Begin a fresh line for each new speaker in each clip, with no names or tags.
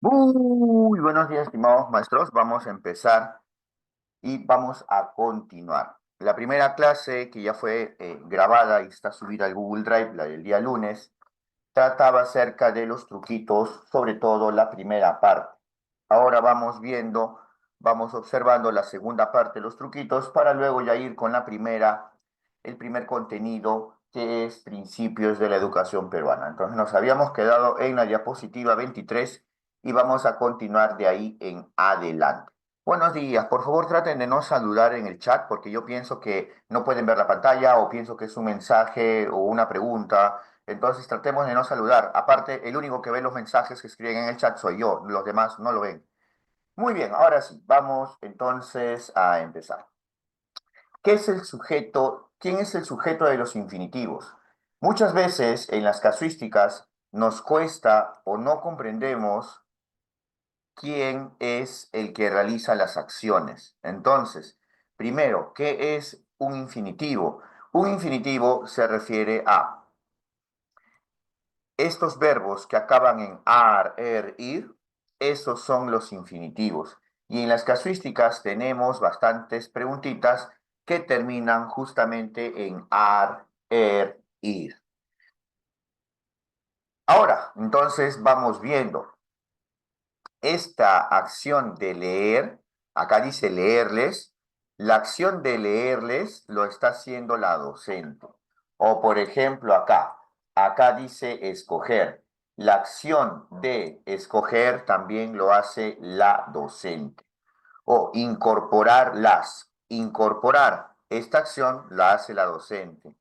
Muy buenos días, estimados maestros. Vamos a empezar y vamos a continuar. La primera clase que ya fue grabada y está subida al Google Drive, la del día lunes, trataba acerca de los truquitos, sobre todo la primera parte. Ahora vamos viendo, vamos observando la segunda parte de los truquitos para luego ya ir con el primer contenido que es principios de la educación peruana. Entonces nos habíamos quedado en la diapositiva 23 y vamos a continuar de ahí en adelante. Buenos días, por favor traten de no saludar en el chat porque yo pienso que no pueden ver la pantalla o pienso que es un mensaje o una pregunta. Entonces tratemos de no saludar. Aparte, el único que ve los mensajes que escriben en el chat soy yo, los demás no lo ven. Muy bien, ahora sí, vamos entonces a empezar. ¿Qué es el sujeto? ¿Quién es el sujeto de los infinitivos? Muchas veces en las casuísticas nos cuesta o no comprendemos quién es el que realiza las acciones. Entonces, primero, ¿qué es un infinitivo? Un infinitivo se refiere a estos verbos que acaban en ar, ir, esos son los infinitivos. Y en las casuísticas tenemos bastantes preguntitas que terminan justamente en ar, ir. Ahora, entonces vamos viendo esta acción de leer, acá dice leerles, la acción de leerles lo está haciendo la docente. O por ejemplo acá dice escoger. La acción de escoger también lo hace la docente. O incorporar incorporar. Esta acción la hace la docente.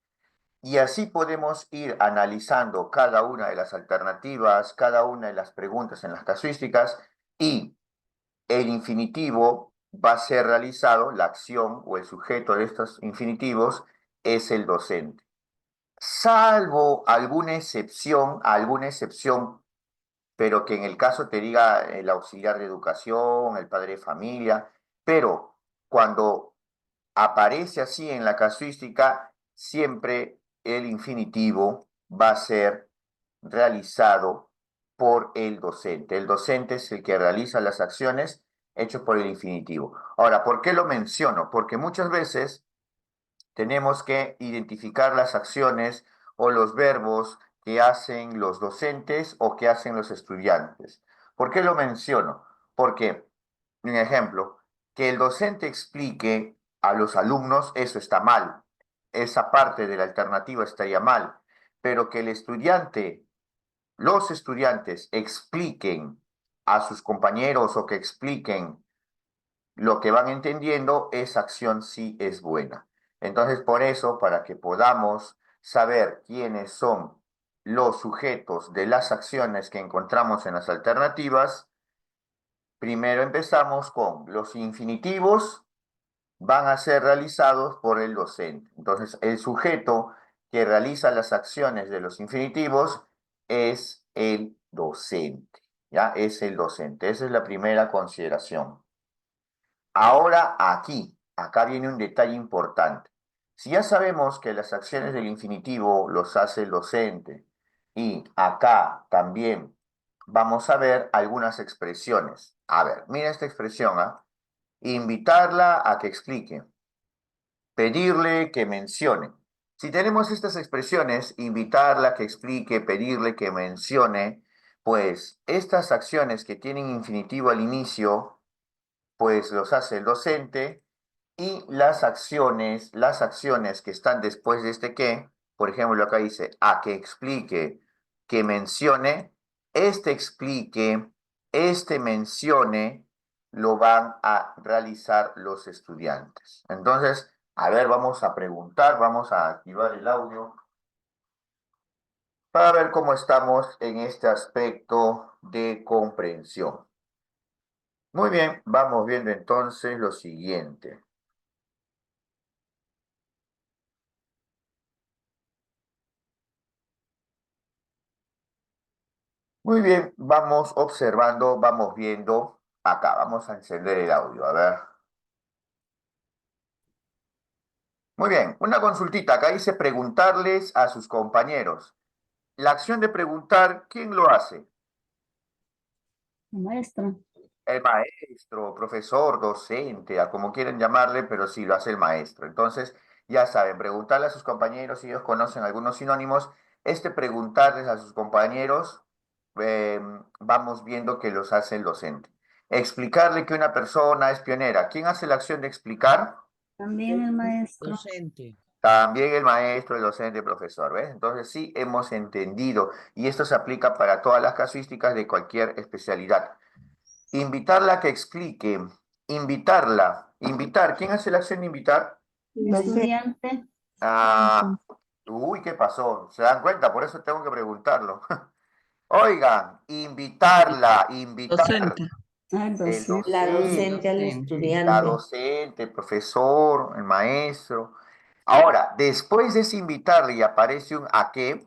Y así podemos ir analizando cada una de las alternativas, cada una de las preguntas en las casuísticas y el infinitivo va a ser realizado, la acción o el sujeto de estos infinitivos es el docente. Salvo alguna excepción, pero que en el caso te diga el auxiliar de educación, el padre de familia, pero cuando aparece así en la casuística, siempre el infinitivo va a ser realizado por el docente. El docente es el que realiza las acciones hechas por el infinitivo. Ahora, ¿por qué lo menciono? Porque muchas veces tenemos que identificar las acciones o los verbos que hacen los docentes o que hacen los estudiantes. ¿Por qué lo menciono? Porque, un ejemplo, que el docente explique a los alumnos, eso está mal. Esa parte de la alternativa estaría mal. Pero que el estudiante, los estudiantes expliquen a sus compañeros o que expliquen lo que van entendiendo, esa acción sí es buena. Entonces, por eso, para que podamos saber quiénes son los sujetos de las acciones que encontramos en las alternativas, primero empezamos con los infinitivos van a ser realizados por el docente. Entonces, el sujeto que realiza las acciones de los infinitivos es el docente, ¿ya? Es el docente. Esa es la primera consideración. Ahora acá viene un detalle importante. Si ya sabemos que las acciones del infinitivo los hace el docente y acá también vamos a ver algunas expresiones. A ver, mira esta expresión, ¿ah? Invitarla a que explique, pedirle que mencione. Si tenemos estas expresiones, invitarla a que explique, pedirle que mencione, pues estas acciones que tienen infinitivo al inicio pues los hace el docente y las acciones que están después de este que, por ejemplo, acá dice a que explique, que mencione, este explique, este mencione, lo van a realizar los estudiantes. Entonces, a ver, vamos a preguntar, vamos a activar el audio para ver cómo estamos en este aspecto de comprensión. Muy bien, vamos viendo entonces lo siguiente. Muy bien, vamos observando, vamos viendo acá. Vamos a encender el audio, a ver. Muy bien, una consultita. Acá dice preguntarles a sus compañeros. La acción de preguntar, ¿quién lo hace?
Maestra.
El maestro, profesor, docente, a como quieren llamarle, pero sí lo hace el maestro. Entonces, ya saben, preguntarle a sus compañeros si ellos conocen algunos sinónimos. Preguntarles a sus compañeros, vamos viendo que los hace el docente. Explicarle que una persona es pionera. ¿Quién hace la acción de explicar?
También el maestro.
Docente.
También el maestro, el docente, el profesor, ¿ves? Entonces sí hemos entendido y esto se aplica para todas las casuísticas de cualquier especialidad. Invitarla a que explique, invitarla, invitar. ¿Quién hace la acción de invitar?
Estudiante.
Ah, uy, ¿qué pasó? ¿Se dan cuenta? Por eso tengo que preguntarlo. Oigan, invitarla, invitar.
Docente.
El
El
docente.
La
docente,
docente al
Docente.
la
estudiante.
docente, el profesor, el maestro. Ahora, después de ese invitarle y aparece un a qué,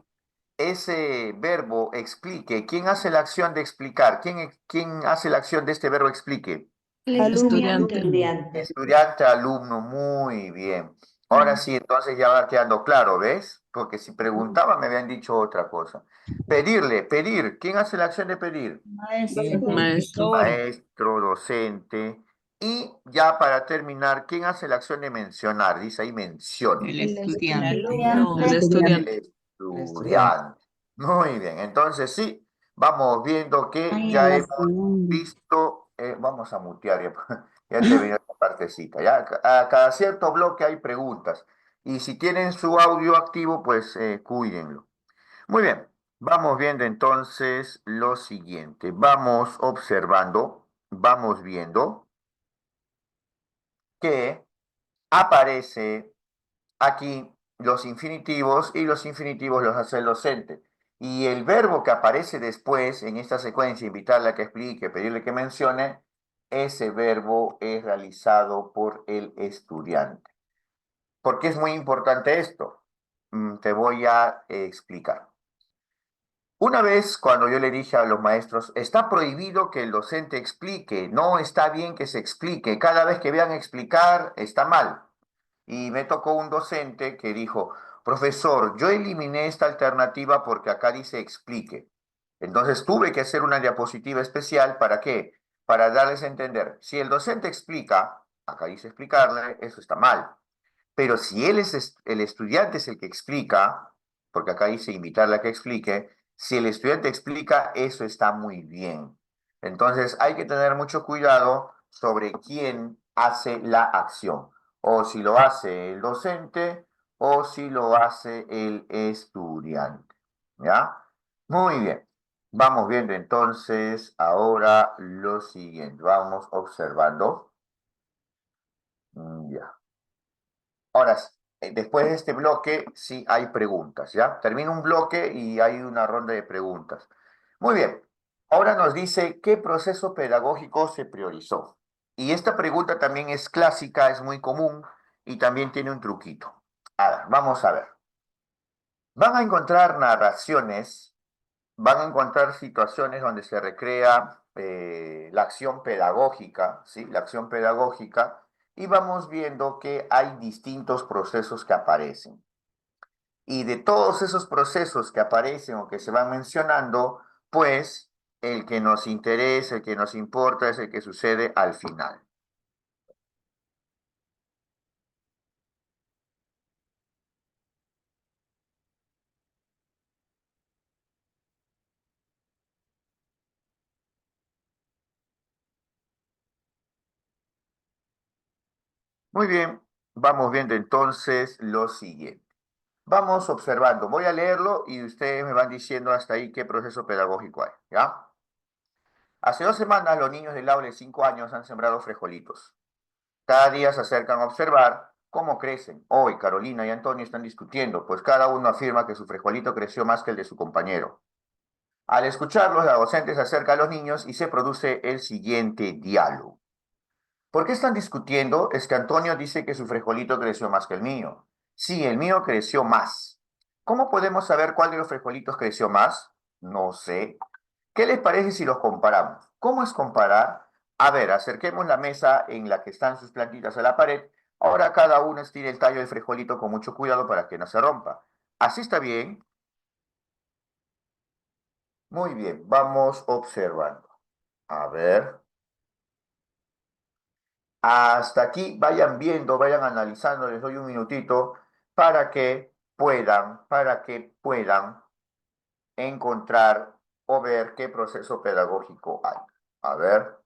ese verbo explique. ¿Quién hace la acción de explicar? ¿Quién hace la acción de este verbo explique?
El
Estudiante.
Estudiante.
Estudiante, alumno, muy bien. Ahora sí, entonces ya va quedando claro, ¿ves? Porque si preguntaba me habían dicho otra cosa. Pedirle, pedir. ¿Quién hace la acción de pedir?
maestro.
Maestro.
Maestro, docente. Y ya para terminar, ¿quién hace la acción de mencionar? Dice ahí mencione.
El
El
estudiante.
estudiante.
El
El
estudiante.
estudiante. Muy bien, entonces sí, vamos viendo que
Ahí en
ya
la
hemos
segunda.
visto, vamos a mutear, ya, ya terminó esta partecita. Ya, a cada cierto bloque hay preguntas. Y si tienen su audio activo, pues cuídenlo. Muy bien, vamos viendo entonces lo siguiente. Vamos observando, vamos viendo que aparece aquí los infinitivos y los infinitivos los hace el docente. Y el verbo que aparece después en esta secuencia, invitarle a que explique, pedirle que mencione, ese verbo es realizado por el estudiante. ¿Por qué es muy importante esto? Te voy a explicar. Una vez cuando yo le dije a los maestros, está prohibido que el docente explique, no está bien que se explique, cada vez que vean explicar está mal. Y me tocó un docente que dijo, profesor, yo eliminé esta alternativa porque acá dice explique. Entonces tuve que hacer una diapositiva especial, ¿para qué? Para darles a entender, si el docente explica, acá dice explicarle, eso está mal. Pero si el estudiante es el que explica, porque acá dice invitarle a que explique, si el estudiante explica, eso está muy bien. Entonces hay que tener mucho cuidado sobre quién hace la acción, o si lo hace el docente o si lo hace el estudiante. ¿Ya? Muy bien. Vamos viendo entonces ahora lo siguiente. Vamos observando. Ya. Ahora, después de este bloque, sí hay preguntas, ¿ya? Termina un bloque y hay una ronda de preguntas. Muy bien. Ahora nos dice qué proceso pedagógico se priorizó. Y esta pregunta también es clásica, es muy común y también tiene un truquito. A ver, vamos a ver. Van a encontrar narraciones, van a encontrar situaciones donde se recrea la acción pedagógica, ¿sí? La acción pedagógica, y vamos viendo que hay distintos procesos que aparecen. Y de todos esos procesos que aparecen o que se van mencionando, pues el que nos interesa, el que nos importa es el que sucede al final. Muy bien, vamos viendo entonces lo siguiente. Vamos observando, voy a leerlo y ustedes me van diciendo hasta ahí qué proceso pedagógico hay, ¿ya? Hace 2 semanas los niños del aula de 5 años han sembrado frijolitos. Cada día se acercan a observar cómo crecen. Hoy Carolina y Antonio están discutiendo, pues cada uno afirma que su frijolito creció más que el de su compañero. Al escucharlos, la docente se acerca a los niños y se produce el siguiente diálogo. ¿Por qué están discutiendo? Es que Antonio dice que su frijolito creció más que el mío. Sí, el mío creció más. ¿Cómo podemos saber cuál de los frijolitos creció más? No sé. ¿Qué les parece si los comparamos? ¿Cómo es comparar? A ver, acerquemos la mesa en la que están sus plantitas a la pared. Ahora cada uno estire el tallo del frijolito con mucho cuidado para que no se rompa. ¿Así está bien? Muy bien, vamos observando. A ver. Hasta aquí vayan viendo, vayan analizando, les doy un minutito para que puedan encontrar o ver qué proceso pedagógico hay. A ver,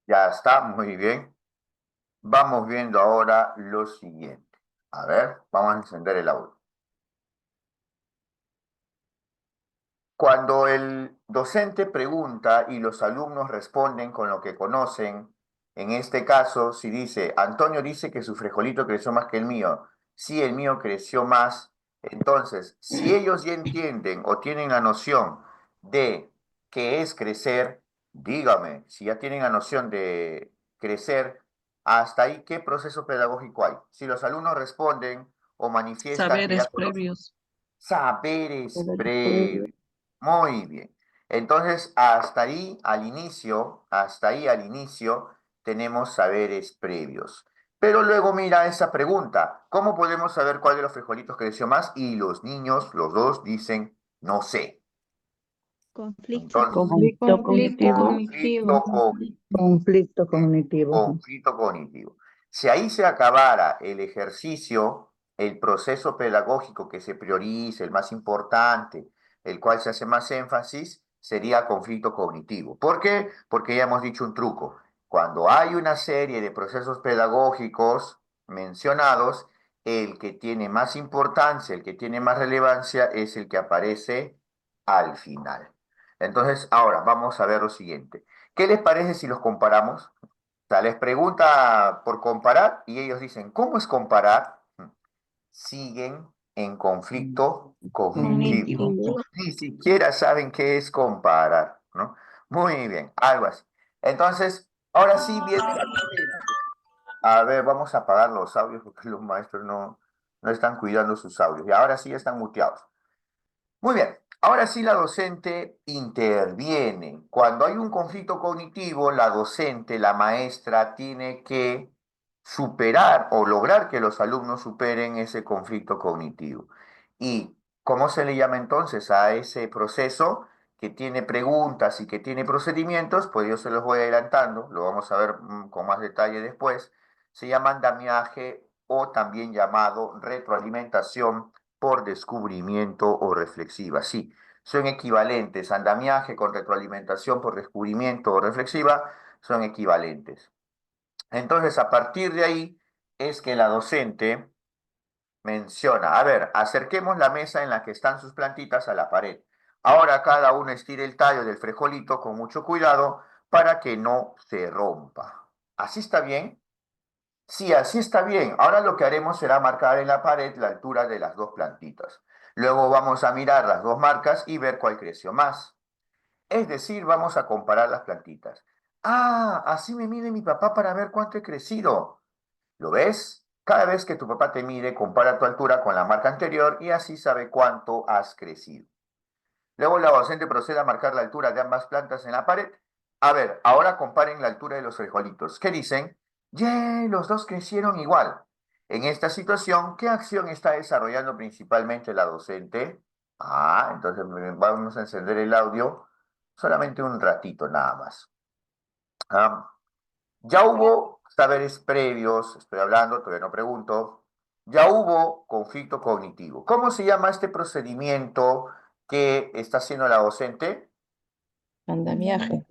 ya está, muy bien. Vamos viendo ahora lo siguiente. A ver, vamos a encender el audio. Cuando el docente pregunta y los alumnos responden con lo que conocen, en este caso, si dice, Antonio dice que su frijolito creció más que el mío, sí, el mío creció más, entonces, si ellos ya entienden o tienen la noción de qué es crecer, dígame, si ya tienen la noción de crecer, hasta ahí, ¿qué proceso pedagógico hay? Si los alumnos responden o manifiestan que ya
Saberes
conocen.
previos.
Saberes
Saberes
previos. Muy bien. Entonces, hasta ahí al inicio, tenemos saberes previos. Pero luego mira esa pregunta, ¿cómo podemos saber cuál de los frijolitos creció más? Y los niños, los dos, dicen, no sé.
Conflicto
Entonces,
cognitivo.
conflicto
Conflicto cognitivo.
conflicto cognitivo. Si ahí se acabara el ejercicio, el proceso pedagógico que se prioriza, el más importante, el cual se hace más énfasis, sería conflicto cognitivo. ¿Por qué? Porque ya hemos dicho un truco. Cuando hay una serie de procesos pedagógicos mencionados, el que tiene más importancia, el que tiene más relevancia, es el que aparece al final. Entonces, ahora vamos a ver lo siguiente. ¿Qué les parece si los comparamos? O sea, les pregunta por comparar y ellos dicen, ¿cómo es comparar? Siguen en conflicto cognitivo.
Cognitivo.
Ni siquiera saben qué es comparar, ¿no? Muy bien, algo así. Entonces, ahora sí, bien exactamente. A ver, vamos a apagar los audios porque los maestros no están cuidando sus audios. Y ahora sí están muteados. Muy bien, ahora sí la docente interviene. Cuando hay un conflicto cognitivo, la docente, la maestra, tiene que superar o lograr que los alumnos superen ese conflicto cognitivo. ¿Y cómo se le llama entonces a ese proceso que tiene preguntas y que tiene procedimientos? Pues yo se los voy adelantando, lo vamos a ver con más detalle después. Se llama andamiaje o también llamado retroalimentación por descubrimiento o reflexiva. Sí, son equivalentes. Andamiaje con retroalimentación por descubrimiento o reflexiva son equivalentes. Entonces, a partir de ahí es que la docente menciona, a ver, acerquemos la mesa en la que están sus plantitas a la pared. Ahora cada uno estire el tallo del frijolito con mucho cuidado para que no se rompa. ¿Así está bien? Sí, así está bien. Ahora lo que haremos será marcar en la pared la altura de las dos plantitas. Luego vamos a mirar las dos marcas y ver cuál creció más. Es decir, vamos a comparar las plantitas. Ah, así me mide mi papá para ver cuánto he crecido. ¿Lo ves? Cada vez que tu papá te mide, compara tu altura con la marca anterior y así sabe cuánto has crecido. Luego la docente procede a marcar la altura de ambas plantas en la pared. A ver, ahora comparen la altura de los frijolitos. ¿Qué dicen? ¡Yay! Los dos crecieron igual. En esta situación, ¿qué acción está desarrollando principalmente la docente? Ah, entonces vamos a encender el audio solamente un ratito nada más. Ah, ya hubo saberes previos, estoy hablando, todavía no pregunto. Ya hubo conflicto cognitivo. ¿Cómo se llama este procedimiento que está haciendo la docente?
Andamiaje.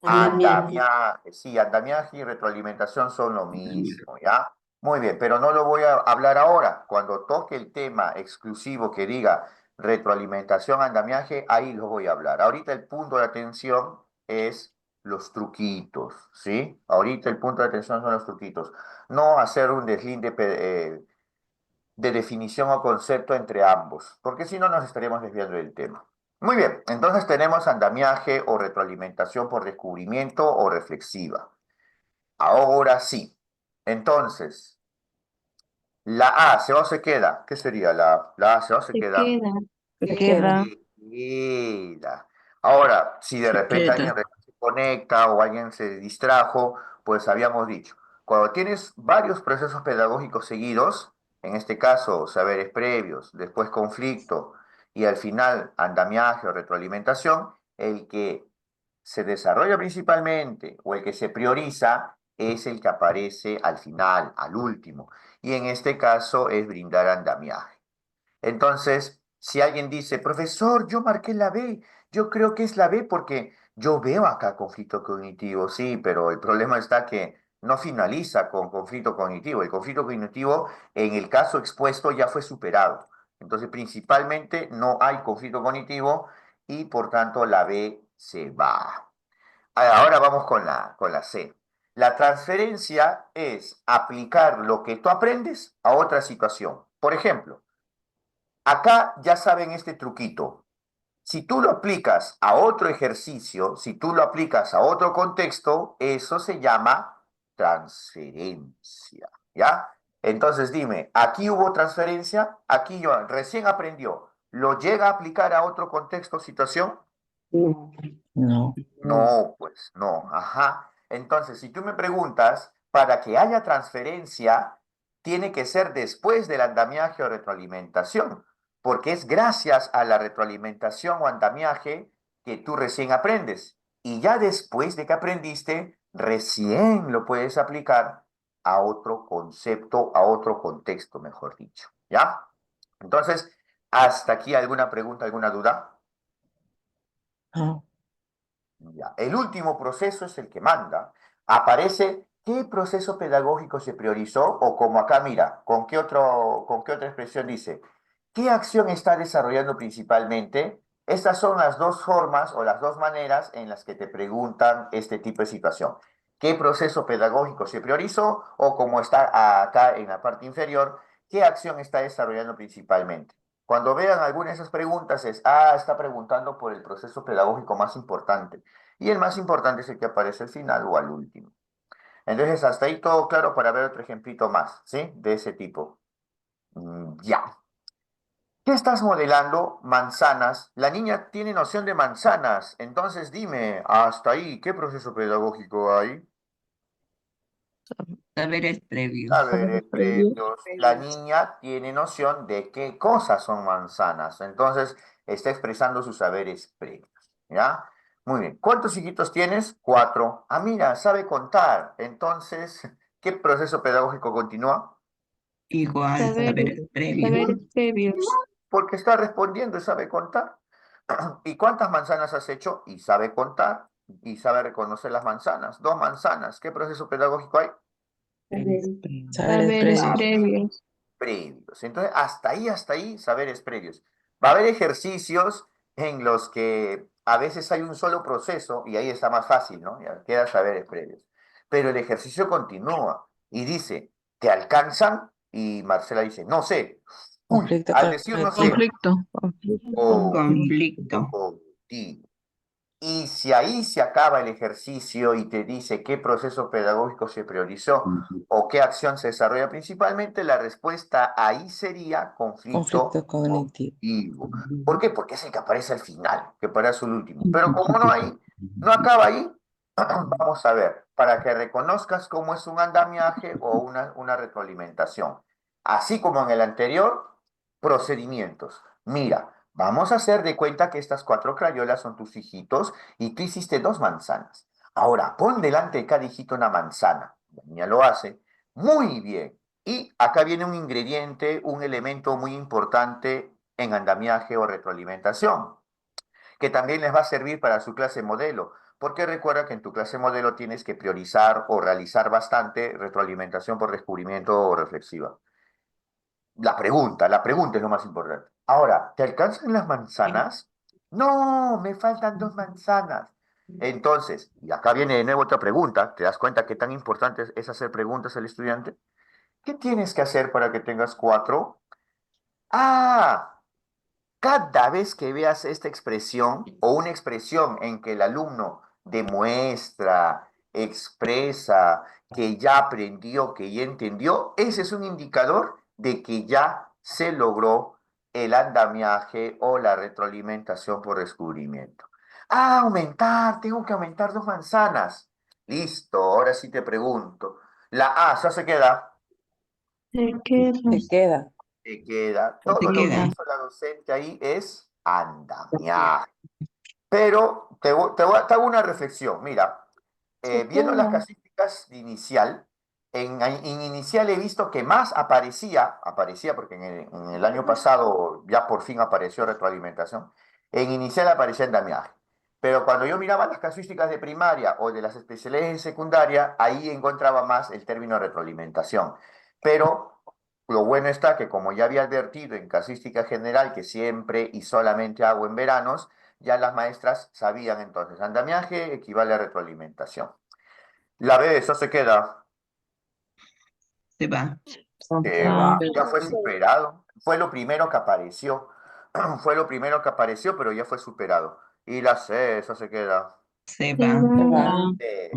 Andamiaje. Sí, andamiaje y retroalimentación son lo mismo, ¿ya? Muy bien, pero no lo voy a hablar ahora. Cuando toque el tema exclusivo que diga retroalimentación, andamiaje, ahí lo voy a hablar. Ahorita el punto de atención es los truquitos, ¿sí? Ahorita el punto de atención son los truquitos. No hacer un deslinde de definición o concepto entre ambos, porque si no nos estaríamos desviando del tema. Muy bien, entonces tenemos andamiaje o retroalimentación por descubrimiento o reflexiva. Ahora sí, entonces, la A se va o se queda. ¿Qué sería la A se va o se queda?
Se queda.
Queda. Ahora, si de
Se
repente alguien
queda.
se conecta o alguien se distrajo, pues habíamos dicho, cuando tienes varios procesos pedagógicos seguidos, en este caso saberes previos, después conflicto y al final andamiaje o retroalimentación, el que se desarrolla principalmente o el que se prioriza es el que aparece al final, al último. Y en este caso es brindar andamiaje. Entonces, si alguien dice, profesor, yo marqué la B, yo creo que es la B porque yo veo acá conflicto cognitivo, sí, pero el problema está que no finaliza con conflicto cognitivo. El conflicto cognitivo, en el caso expuesto, ya fue superado. Entonces, principalmente no hay conflicto cognitivo y por tanto la B se va. Ahora vamos con la C. La transferencia es aplicar lo que tú aprendes a otra situación. Por ejemplo, acá ya saben este truquito. Si tú lo aplicas a otro ejercicio, si tú lo aplicas a otro contexto, eso se llama transferencia, ¿ya? Entonces dime, ¿aquí hubo transferencia? Aquí yo recién aprendió. ¿Lo llega a aplicar a otro contexto o situación?
No.
No, pues no, ajá. Entonces, si tú me preguntas, para que haya transferencia, tiene que ser después del andamiaje o retroalimentación, porque es gracias a la retroalimentación o andamiaje que tú recién aprendes. Y ya después de que aprendiste, recién lo puedes aplicar a otro concepto, a otro contexto, mejor dicho. ¿Ya? Entonces, ¿hasta aquí alguna pregunta, alguna duda?
Ah,
Ya. El último proceso es el que manda. Aparece qué proceso pedagógico se priorizó o como acá, mira, con qué otra expresión dice, ¿qué acción está desarrollando principalmente? Estas son las dos formas o las dos maneras en las que te preguntan este tipo de situación. ¿Qué proceso pedagógico se priorizó? O como está acá en la parte inferior, ¿qué acción está desarrollando principalmente? Cuando vean alguna de esas preguntas es, está preguntando por el proceso pedagógico más importante. Y el más importante es el que aparece al final o al último. Entonces, hasta ahí todo claro para ver otro ejemplito más, ¿sí? De ese tipo. Ya. ¿Qué estás modelando? Manzanas. La niña tiene noción de manzanas. Entonces, dime, hasta ahí, ¿qué proceso pedagógico hay?
saberes previos.
Saberes previos. La niña tiene noción de qué cosas son manzanas. Entonces, está expresando sus saberes previos. ¿Ya? Muy bien. ¿Cuántos hijitos tienes? 4. Ah, mira, sabe contar. Entonces, ¿qué proceso pedagógico continúa?
Igual,
Saberes,
saberes previos.
saberes previos.
Porque está respondiendo y sabe contar. ¿Y cuántas manzanas has hecho? Y sabe contar. Y sabe reconocer las manzanas. 2 manzanas. ¿Qué proceso pedagógico hay?
Saberes
Saberes
previos.
previos.
Previos. Entonces, hasta ahí, saberes previos. Va a haber ejercicios en los que a veces hay un solo proceso y ahí está más fácil, ¿no? Ya queda saberes previos. Pero el ejercicio continúa y dice, ¿te alcanzan? Y Marcela dice, no sé. Uy,
Conflicto
al decir no sé,
cognitivo.
conflicto
Conflicto.
cognitivo. Y si ahí se acaba el ejercicio y te dice qué proceso pedagógico se priorizó o qué acción se desarrolla principalmente, la respuesta ahí sería conflicto
Conflicto cognitivo.
cognitivo. ¿Por qué? Porque es el que aparece al final, que aparece el último. Pero como no acaba ahí, vamos a ver, para que reconozcas cómo es un andamiaje o una retroalimentación. Así como en el anterior, procedimientos. Mira, vamos a hacer de cuenta que estas 4 crayolas son tus hijitos y tú hiciste 2 manzanas. Ahora, pon delante de cada hijito una manzana. La niña lo hace. Muy bien. Y acá viene un ingrediente, un elemento muy importante en andamiaje o retroalimentación, que también les va a servir para su clase modelo, porque recuerda que en tu clase modelo tienes que priorizar o realizar bastante retroalimentación por descubrimiento o reflexiva. La pregunta es lo más importante. Ahora, ¿te alcanzan las manzanas? No, me faltan 2 manzanas. Entonces, y acá viene de nuevo otra pregunta, ¿te das cuenta qué tan importante es hacer preguntas al estudiante? ¿Qué tienes que hacer para que tengas 4? Ah, cada vez que veas esta expresión o una expresión en que el alumno demuestra, expresa que ya aprendió, que ya entendió, ese es un indicador de que ya se logró el andamiaje o la retroalimentación por descubrimiento. Ah, aumentar, tengo que aumentar 2 manzanas. Listo, ahora sí te pregunto. La A, ¿ya se queda?
Se queda.
Se queda.
Te queda.
Se
Todo lo que
queda.
hizo la docente ahí es andamiaje. Pero te hago una reflexión. Mira,
Se
viendo las
queda.
casísticas de inicial, en inicial he visto que más aparecía porque en el año pasado ya por fin apareció retroalimentación, en inicial aparecía andamiaje. Pero cuando yo miraba las casuísticas de primaria o de las especialidades de secundaria, ahí encontraba más el término retroalimentación. Pero lo bueno está que como ya había advertido en casística general que siempre y solamente hago en veranos, ya las maestras sabían entonces, andamiaje equivale a retroalimentación. La B, eso se queda.
Se va.
Que
Ah,
va, ya fue superado. Fue lo primero que apareció. Fue lo primero que apareció, pero ya fue superado. Y la C, eso se queda.
Se
se
va.
va.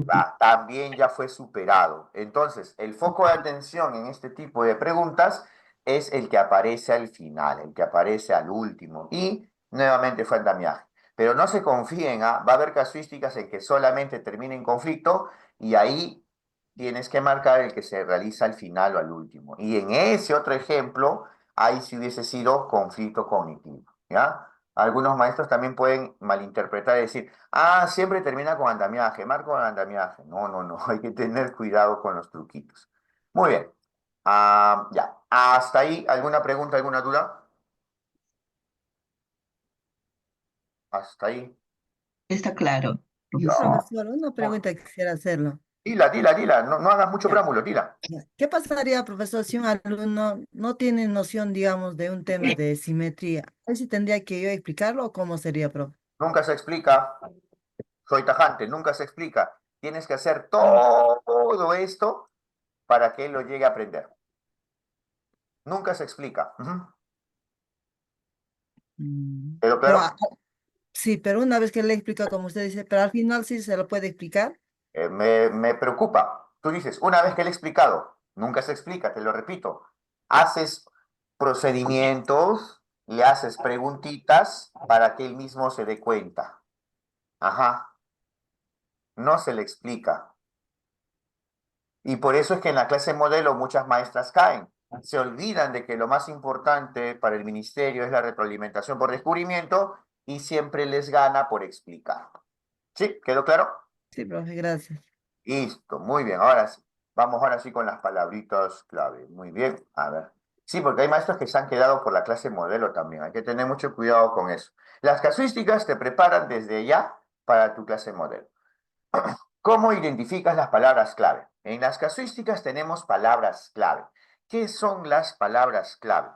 Va, también ya fue superado. Entonces, el foco de atención en este tipo de preguntas es el que aparece al final, el que aparece al último. Y nuevamente fue andamiaje. Pero no se confíen, ¿ah? Va a haber casuísticas en que solamente termina en conflicto y ahí tienes que marcar el que se realiza al final o al último. Y en ese otro ejemplo, ahí sí hubiese sido conflicto cognitivo, ¿ya? Algunos maestros también pueden malinterpretar y decir, ah, siempre termina con andamiaje, marco con andamiaje. No, no, no, hay que tener cuidado con los truquitos. Muy bien. Ya, hasta ahí, ¿alguna pregunta, alguna duda? Hasta ahí.
Está claro,
Sí,
profesor.
profesor, una pregunta que quisiera hacerlo.
Dila, no, no hagas mucho
Ya,
preámbulo, dila.
ya. ¿Qué pasaría, profesor, si un alumno no tiene noción, digamos, de un tema de simetría? ¿Ahí sí tendría que yo explicarlo o cómo sería, profe?
Nunca se explica, soy tajante, nunca se explica. Tienes que hacer todo esto para que él lo llegue a aprender. Nunca se explica. Ujú. ¿Quedó
Pero,
claro?
sí, pero una vez que le explica, como usted dice, pero al final sí se lo puede explicar.
Me preocupa. Tú dices, una vez que le he explicado, nunca se explica, te lo repito. Haces procedimientos, le haces preguntitas para que él mismo se dé cuenta. Ajá, no se le explica. Y por eso es que en la clase modelo muchas maestras caen. Se olvidan de que lo más importante para el ministerio es la retroalimentación por descubrimiento y siempre les gana por explicar. ¿Sí? ¿Quedó claro?
Sí, profe, gracias.
Listo, muy bien, ahora sí. Vamos ahora sí con las palabritas clave. Muy bien, a ver. Sí, porque hay maestros que se han quedado por la clase modelo también. Hay que tener mucho cuidado con eso. Las casuísticas te preparan desde ya para tu clase modelo. ¿Cómo identificas las palabras clave? En las casuísticas tenemos palabras clave. ¿Qué son las palabras clave?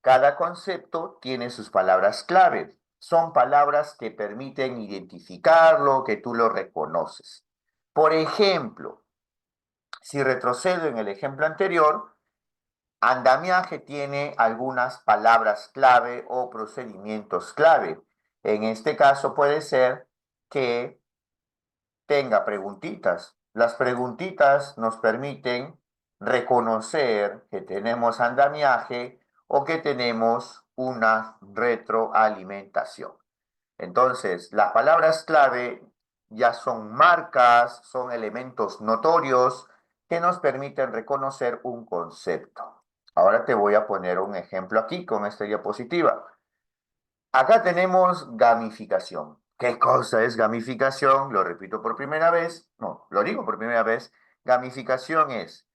Cada concepto tiene sus palabras clave. Son palabras que permiten identificarlo, que tú lo reconoces. Por ejemplo, si retrocedo en el ejemplo anterior, andamiaje tiene algunas palabras clave o procedimientos clave. En este caso puede ser que tenga preguntitas. Las preguntitas nos permiten reconocer que tenemos andamiaje o que tenemos una retroalimentación. Entonces, las palabras clave ya son marcas, son elementos notorios que nos permiten reconocer un concepto. Ahora te voy a poner un ejemplo aquí con esta diapositiva. Acá tenemos gamificación. ¿Qué cosa es gamificación? Lo repito por primera vez. No, lo digo por primera vez. Gamificación es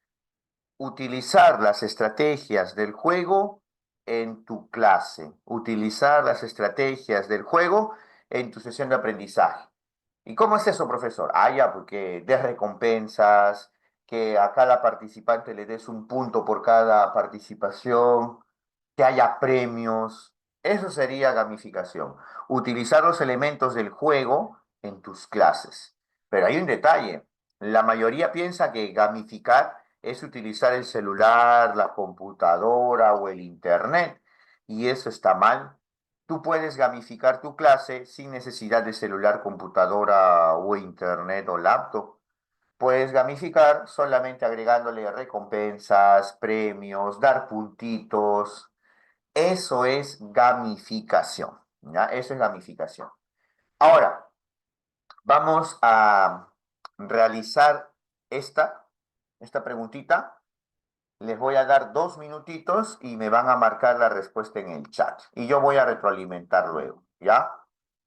utilizar las estrategias del juego en tu clase. Utilizar las estrategias del juego en tu sesión de aprendizaje. ¿Y cómo es eso, profesor? Ah, ya, porque des recompensas, que a cada participante le des un punto por cada participación, que haya premios. Eso sería gamificación. Utilizar los elementos del juego en tus clases. Pero hay un detalle. La mayoría piensa que gamificar es utilizar el celular, la computadora o el internet, y eso está mal. Tú puedes gamificar tu clase sin necesidad de celular, computadora o internet o laptop. Puedes gamificar solamente agregándole recompensas, premios, dar puntitos. Eso es gamificación, ¿ya? Eso es gamificación. Ahora, vamos a realizar esta preguntita. Les voy a dar 2 minutitos y me van a marcar la respuesta en el chat. Y yo voy a retroalimentar luego, ¿ya?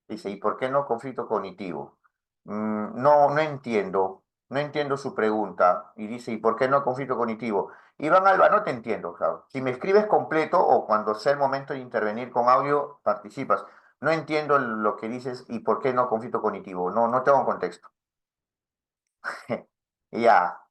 Dice, ¿y por qué no conflicto cognitivo? No entiendo. No entiendo su pregunta. Y dice, ¿y por qué no conflicto cognitivo? Iván Alba, no te entiendo, claro. Si me escribes completo o cuando sea el momento de intervenir con audio, participas. No entiendo lo que dices y por qué no conflicto cognitivo. No tengo contexto. Ya.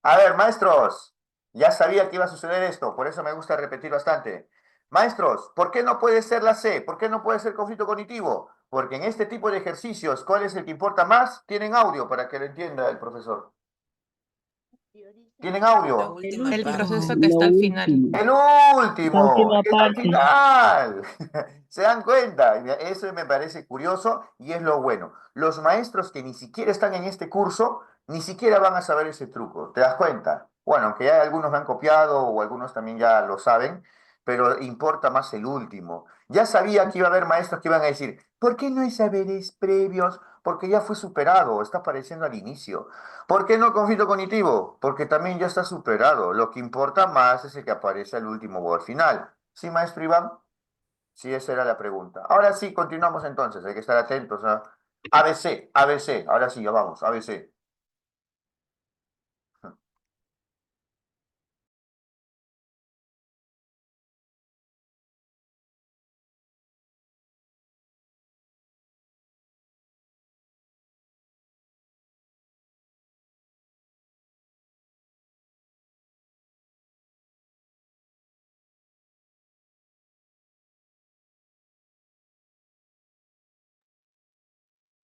A ver, maestros, ya sabía que iba a suceder esto, por eso me gusta repetir bastante. Maestros, ¿por qué no puede ser la C? ¿Por qué no puede ser conflicto cognitivo? Porque en este tipo de ejercicios, ¿cuál es el que importa más? Tienen audio para que lo entienda el profesor. ¿Tienen audio?
El proceso que
Lo
está al final.
último.
El
La
último,
última
es al
parte.
final. ¿Se dan cuenta? Eso me parece curioso y es lo bueno. Los maestros que ni siquiera están en este curso, ni siquiera van a saber ese truco. ¿Te das cuenta? Bueno, aunque ya algunos me han copiado o algunos también ya lo saben, pero importa más el último. Ya sabía que iba a haber maestros que iban a decir, ¿por qué no hay saberes previos? Porque ya fue superado, está apareciendo al inicio. ¿Por qué no conflicto cognitivo? Porque también ya está superado. Lo que importa más es el que aparece al último o al final. ¿Sí, maestro Iván? Sí, esa era la pregunta. Ahora sí, continuamos entonces. Hay que estar atentos. ABC, ABC. Ahora sí, ya vamos. ABC.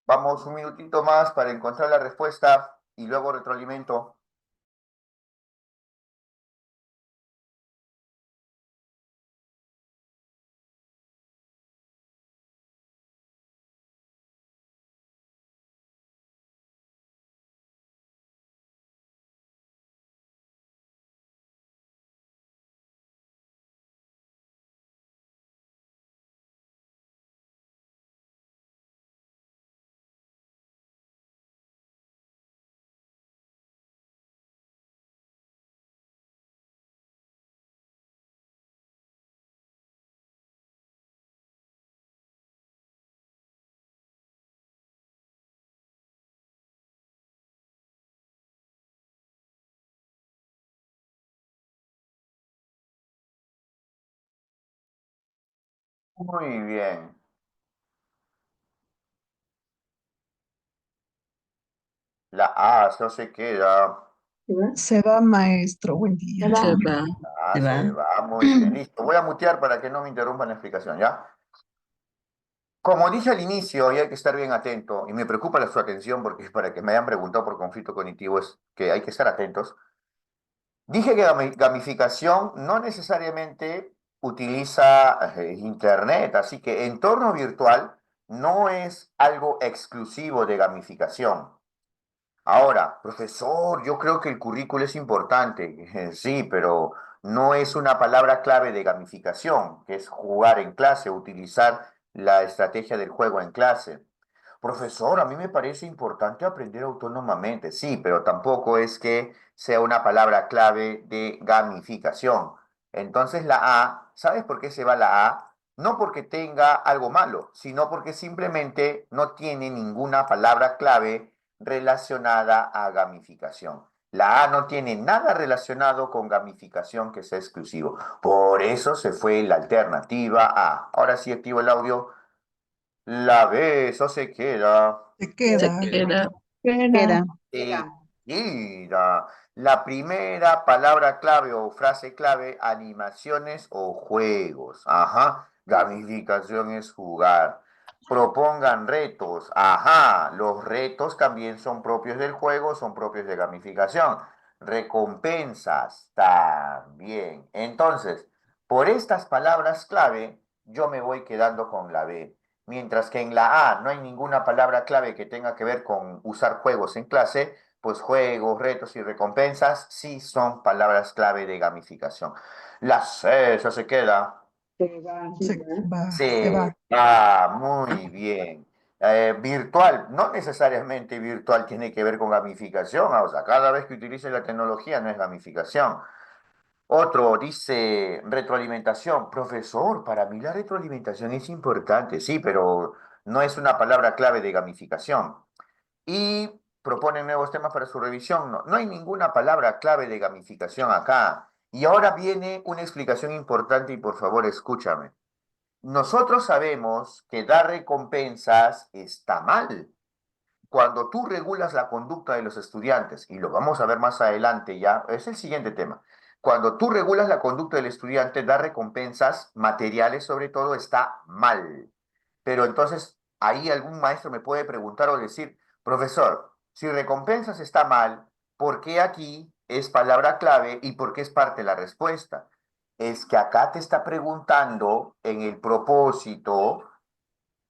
Vamos un minutito más para encontrar la respuesta y luego retroalimento. Muy bien. La A, eso se queda.
Se va, maestro. Buen día.
Se va.
Ah,
Se
se
va.
va, muy bien. Listo. Voy a mutear para que no me interrumpan la explicación, ¿ya? Como dije al inicio, y hay que estar bien atento, y me preocupa su atención porque es para que me hayan preguntado por conflicto cognitivo, es que hay que estar atentos. Dije que gamificación no necesariamente utiliza Internet, así que entorno virtual no es algo exclusivo de gamificación. Ahora, profesor, yo creo que el currículo es importante, sí, pero no es una palabra clave de gamificación, que es jugar en clase, utilizar la estrategia del juego en clase. Profesor, a mí me parece importante aprender autónomamente, sí, pero tampoco es que sea una palabra clave de gamificación. Entonces la A, ¿sabes por qué se va la A? No porque tenga algo malo, sino porque simplemente no tiene ninguna palabra clave relacionada a gamificación. La A no tiene nada relacionado con gamificación que sea exclusivo. Por eso se fue la alternativa A. Ahora sí activo el audio. La B, eso se queda.
Se queda.
Queda.
Queda.
Mira, la primera palabra clave o frase clave, animaciones o juegos. Ajá, gamificación es jugar. Propongan retos. Ajá, los retos también son propios del juego, son propios de gamificación. Recompensas también. Entonces, por estas palabras clave, yo me voy quedando con la B. Mientras que en la A no hay ninguna palabra clave que tenga que ver con usar juegos en clase, pues juegos, retos y recompensas sí son palabras clave de gamificación. La C, esa se queda.
Se va.
Se va.
Muy bien. Virtual, no necesariamente virtual tiene que ver con gamificación, o sea, cada vez que utilice la tecnología no es gamificación. Otro dice retroalimentación. Profesor, para mí la retroalimentación es importante, sí, pero no es una palabra clave de gamificación. Y proponen nuevos temas para su revisión. No, no hay ninguna palabra clave de gamificación acá. Y ahora viene una explicación importante y por favor escúchame. Nosotros sabemos que dar recompensas está mal. Cuando tú regulas la conducta de los estudiantes, y lo vamos a ver más adelante ya, es el siguiente tema. Cuando tú regulas la conducta del estudiante, dar recompensas materiales sobre todo está mal. Pero entonces ahí algún maestro me puede preguntar o decir, profesor, si recompensas está mal, ¿por qué aquí es palabra clave y por qué es parte de la respuesta? Es que acá te está preguntando en el propósito,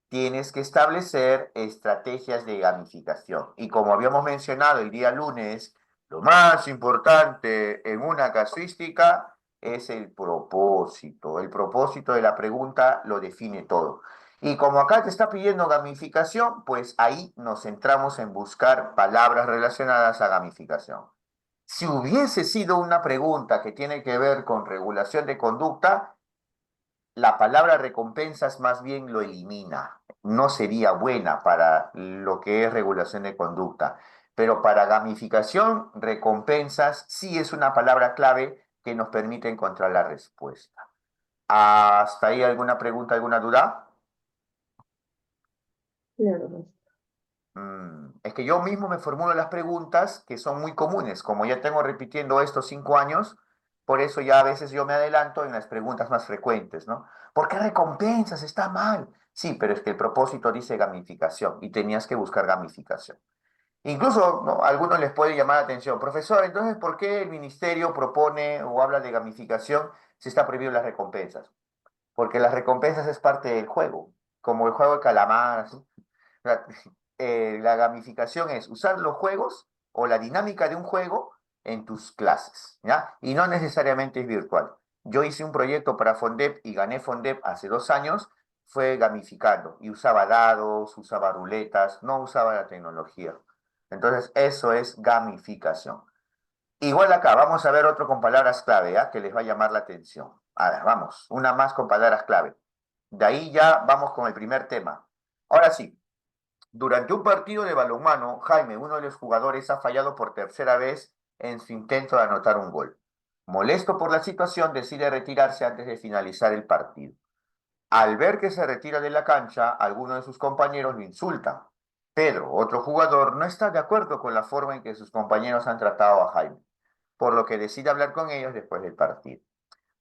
tienes que establecer estrategias de gamificación. Y como habíamos mencionado el día lunes, lo más importante en una casuística es el propósito. El propósito de la pregunta lo define todo. Y como acá te está pidiendo gamificación, pues ahí nos centramos en buscar palabras relacionadas a gamificación. Si hubiese sido una pregunta que tiene que ver con regulación de conducta, la palabra recompensas más bien lo elimina. No sería buena para lo que es regulación de conducta. Pero para gamificación, recompensas sí es una palabra clave que nos permite encontrar la respuesta. ¿Hasta ahí alguna pregunta, alguna duda?
Claro.
Es que yo mismo me formulo las preguntas que son muy comunes. Como ya tengo repitiendo estos 5 años, por eso ya a veces yo me adelanto en las preguntas más frecuentes, ¿no? ¿Por qué recompensas? Está mal. Sí, pero es que el propósito dice gamificación y tenías que buscar gamificación. Incluso, ¿no? A algunos les puede llamar la atención, profesor, entonces, ¿por qué el ministerio propone o habla de gamificación si está prohibido las recompensas? Porque las recompensas es parte del juego, como el juego de calamar, así. La, la gamificación es usar los juegos o la dinámica de un juego en tus clases, ¿ya? Y no necesariamente es virtual. Yo hice un proyecto para Fondep y gané Fondep hace 2 años, fue gamificando y usaba dados, usaba ruletas, no usaba la tecnología. Entonces, eso es gamificación. Igual acá, vamos a ver otro con palabras clave, ¿ya? Que les va a llamar la atención. A ver, vamos, una más con palabras clave. De ahí ya vamos con el primer tema. Ahora sí, durante un partido de balonmano, Jaime, uno de los jugadores, ha fallado por tercera vez en su intento de anotar un gol. Molesto por la situación, decide retirarse antes de finalizar el partido. Al ver que se retira de la cancha, algunos de sus compañeros lo insultan. Pedro, otro jugador, no está de acuerdo con la forma en que sus compañeros han tratado a Jaime, por lo que decide hablar con ellos después del partido.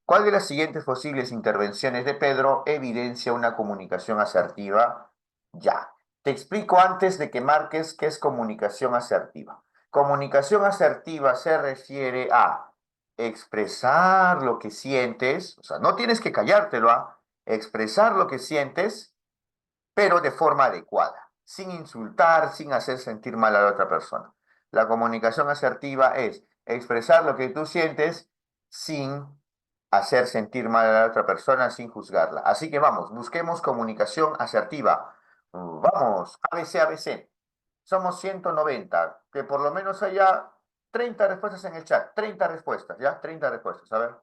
¿Cuál de las siguientes posibles intervenciones de Pedro evidencia una comunicación asertiva? Ya. Te explico antes de que marques qué es comunicación asertiva. Comunicación asertiva se refiere a expresar lo que sientes, o sea, no tienes que callártelo, a expresar lo que sientes, pero de forma adecuada, sin insultar, sin hacer sentir mal a la otra persona. La comunicación asertiva es expresar lo que tú sientes sin hacer sentir mal a la otra persona, sin juzgarla. Así que vamos, busquemos comunicación asertiva. Vamos, ABC, ABC. Somos 190, que por lo menos haya 30 respuestas en el chat, 30 respuestas, ¿ya? 30 respuestas, a ver.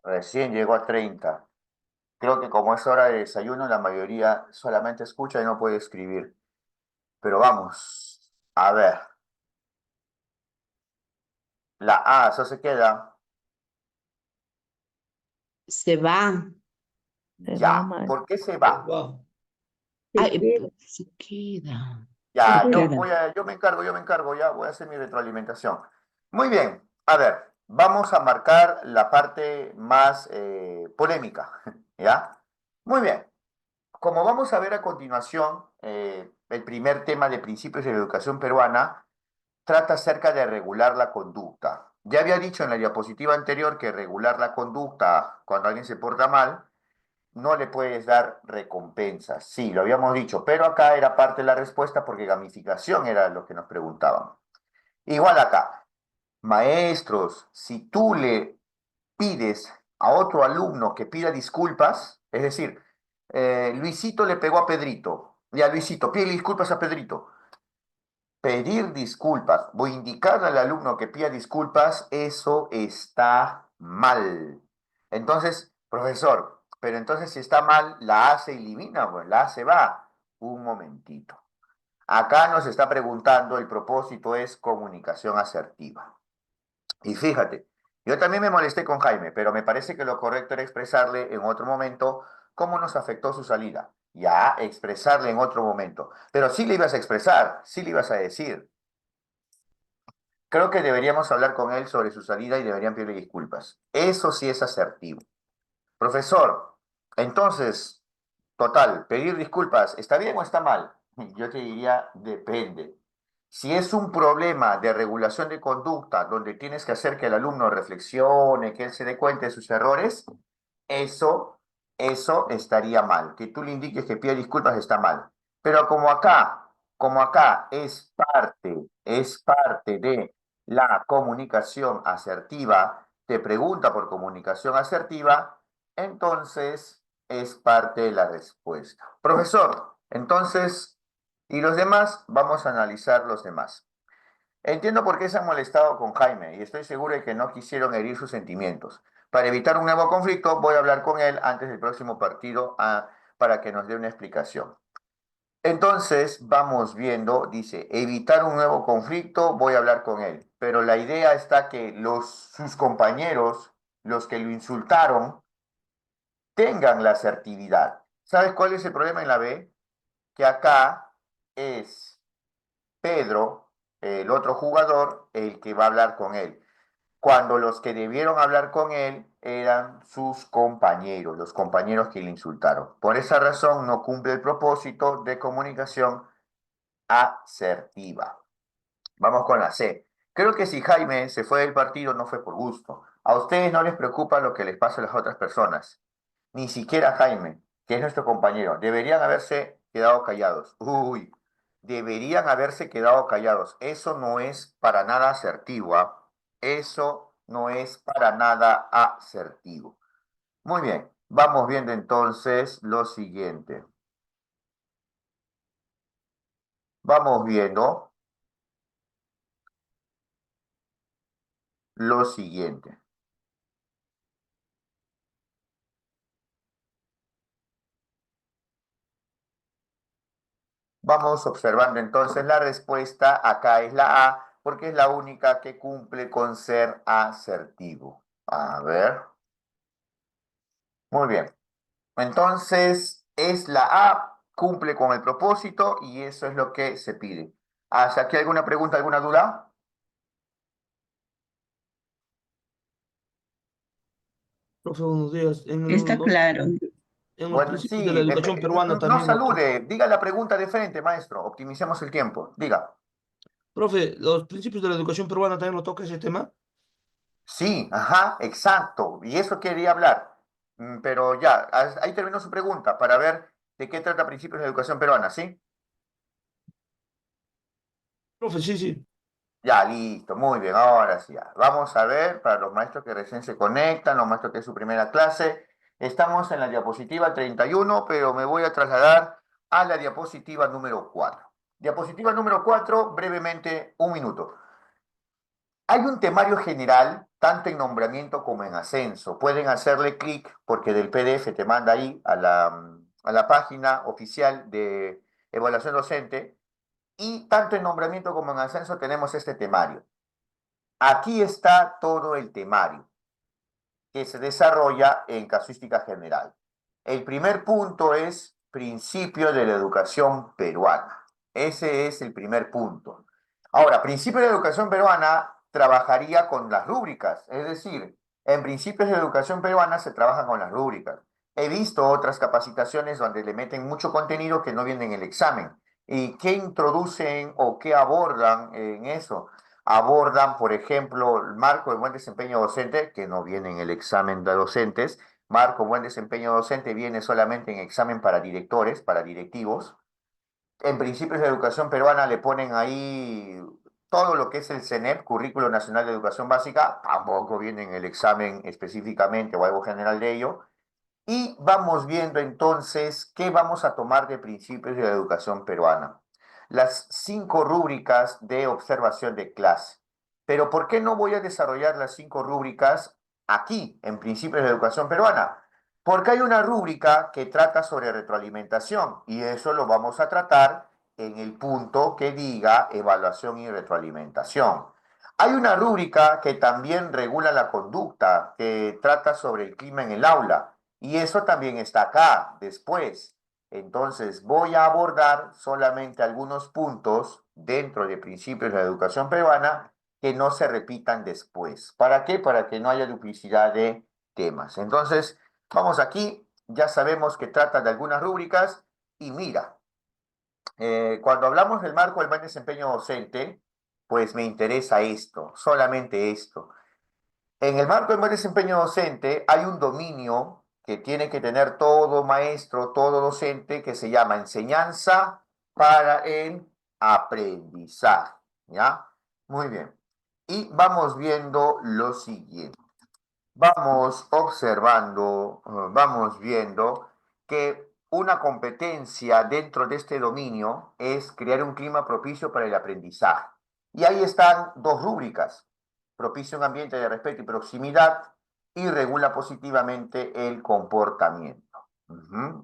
Recién llegó a 30. Creo que como es hora de desayuno, la mayoría solamente escucha y no puede escribir. Pero vamos, a ver. La A, eso se queda.
Se va.
Se va,
Ya.
maestro.
¿Por qué se va?
Ay,
queda.
se queda.
Ya,
Se
yo
queda.
yo me encargo, ya voy a hacer mi retroalimentación. Muy bien, a ver, vamos a marcar la parte más polémica, ¿ya? Muy bien, como vamos a ver a continuación, el primer tema de principios de la educación peruana trata acerca de regular la conducta. Ya había dicho en la diapositiva anterior que regular la conducta cuando alguien se porta mal no le puedes dar recompensas. Sí, lo habíamos dicho, pero acá era parte de la respuesta porque gamificación era lo que nos preguntaban. Igual acá, maestros, si tú le pides a otro alumno que pida disculpas, es decir, Luisito le pegó a Pedrito, ya Luisito, pide disculpas a Pedrito. Pedir disculpas, voy a indicarle al alumno que pida disculpas, eso está mal. Entonces, profesor, pero entonces si está mal, la A se elimina, pues la A se va. Un momentito. Acá nos está preguntando, el propósito es comunicación asertiva. Y fíjate, yo también me molesté con Jaime, pero me parece que lo correcto era expresarle en otro momento cómo nos afectó su salida. Ya, expresarle en otro momento. Pero sí le ibas a expresar, sí le ibas a decir. Creo que deberíamos hablar con él sobre su salida y deberían pedirle disculpas. Eso sí es asertivo. Profesor, entonces, total, pedir disculpas, ¿está bien o está mal? Yo te diría, depende. Si es un problema de regulación de conducta donde tienes que hacer que el alumno reflexione, que él se dé cuenta de sus errores, eso, eso estaría mal. Que tú le indiques que pida disculpas está mal. Pero como acá es parte de la comunicación asertiva, te pregunta por comunicación asertiva, entonces es parte de la respuesta. Profesor, entonces, ¿y los demás? Vamos a analizar los demás. Entiendo por qué se han molestado con Jaime y estoy seguro de que no quisieron herir sus sentimientos. Para evitar un nuevo conflicto, voy a hablar con él antes del próximo partido para que nos dé una explicación. Entonces, vamos viendo, dice, evitar un nuevo conflicto, voy a hablar con él. Pero la idea está que sus compañeros, los que lo insultaron, tengan la asertividad. ¿Sabes cuál es el problema en la B? Que acá es Pedro, el otro jugador, el que va a hablar con él, cuando los que debieron hablar con él eran sus compañeros, los compañeros que le insultaron. Por esa razón no cumple el propósito de comunicación asertiva. Vamos con la C. Creo que si Jaime se fue del partido no fue por gusto. A ustedes no les preocupa lo que les pasa a las otras personas. Ni siquiera Jaime, que es nuestro compañero. Deberían haberse quedado callados. Uy, deberían haberse quedado callados. Eso no es para nada asertivo, ¿ah? Eso no es para nada asertivo. Muy bien, vamos viendo entonces lo siguiente. Vamos viendo lo siguiente. Vamos observando entonces la respuesta. Acá es la A, porque es la única que cumple con ser asertivo. A ver. Muy bien. Entonces, es la A, cumple con el propósito y eso es lo que se pide. ¿Hasta aquí alguna pregunta, alguna duda?
Profe, buenos días.
Está claro.
En los
Bueno,
principios de la
sí,
educación peruana
no
también lo toca.
salude, diga la pregunta de frente, maestro. Optimicemos el tiempo. Diga.
Profe, los principios de la educación peruana también lo toca ese tema.
Sí, ajá, exacto. Y eso quería hablar. Pero ya, ahí terminó su pregunta para ver de qué trata Principios de la Educación Peruana, ¿sí?
Profe, sí, sí.
Ya, listo, muy bien, ahora sí. Ya. Vamos a ver, para los maestros que recién se conectan, los maestros que es su primera clase, estamos en la diapositiva 31, pero me voy a trasladar a la diapositiva número 4. Diapositiva número 4, brevemente, un minuto. Hay un temario general tanto en nombramiento como en ascenso. Pueden hacerle clic porque del PDF te manda ahí a la página oficial de evaluación docente, y tanto en nombramiento como en ascenso tenemos este temario. Aquí está todo el temario que se desarrolla en casuística general. El primer punto es principio de la educación peruana. Ese es el primer punto. Ahora, principio de la educación peruana trabajaría con las rúbricas, es decir, en principios de la educación peruana se trabaja con las rúbricas. He visto otras capacitaciones donde le meten mucho contenido que no viene en el examen. ¿Y qué introducen o qué abordan en eso? Abordan, por ejemplo, el marco de buen desempeño docente, que no viene en el examen de docentes. Marco buen desempeño docente viene solamente en examen para directores, para directivos. En principios de educación peruana le ponen ahí todo lo que es el CNEP, Currículo Nacional de Educación Básica, tampoco viene en el examen específicamente o algo general de ello. Y vamos viendo entonces qué vamos a tomar de principios de la educación peruana. Las 5 rúbricas de observación de clase. Pero ¿por qué no voy a desarrollar las 5 rúbricas aquí, en principios de educación peruana? Porque hay una rúbrica que trata sobre retroalimentación y eso lo vamos a tratar en el punto que diga evaluación y retroalimentación. Hay una rúbrica que también regula la conducta, que trata sobre el clima en el aula. Y eso también está acá, después. Entonces, voy a abordar solamente algunos puntos dentro de principios de la educación peruana que no se repitan después. ¿Para qué? Para que no haya duplicidad de temas. Entonces, vamos aquí, ya sabemos que trata de algunas rúbricas y mira, cuando hablamos del marco del buen desempeño docente, pues me interesa esto, solamente esto. En el marco del buen desempeño docente hay un dominio que tiene que tener todo maestro, todo docente, que se llama enseñanza para el aprendizaje, ¿ya? Muy bien. Y vamos viendo lo siguiente. Vamos observando, vamos viendo que una competencia dentro de este dominio es crear un clima propicio para el aprendizaje. Y ahí están 2 rúbricas: propicia un ambiente de respeto y proximidad, y regula positivamente el comportamiento.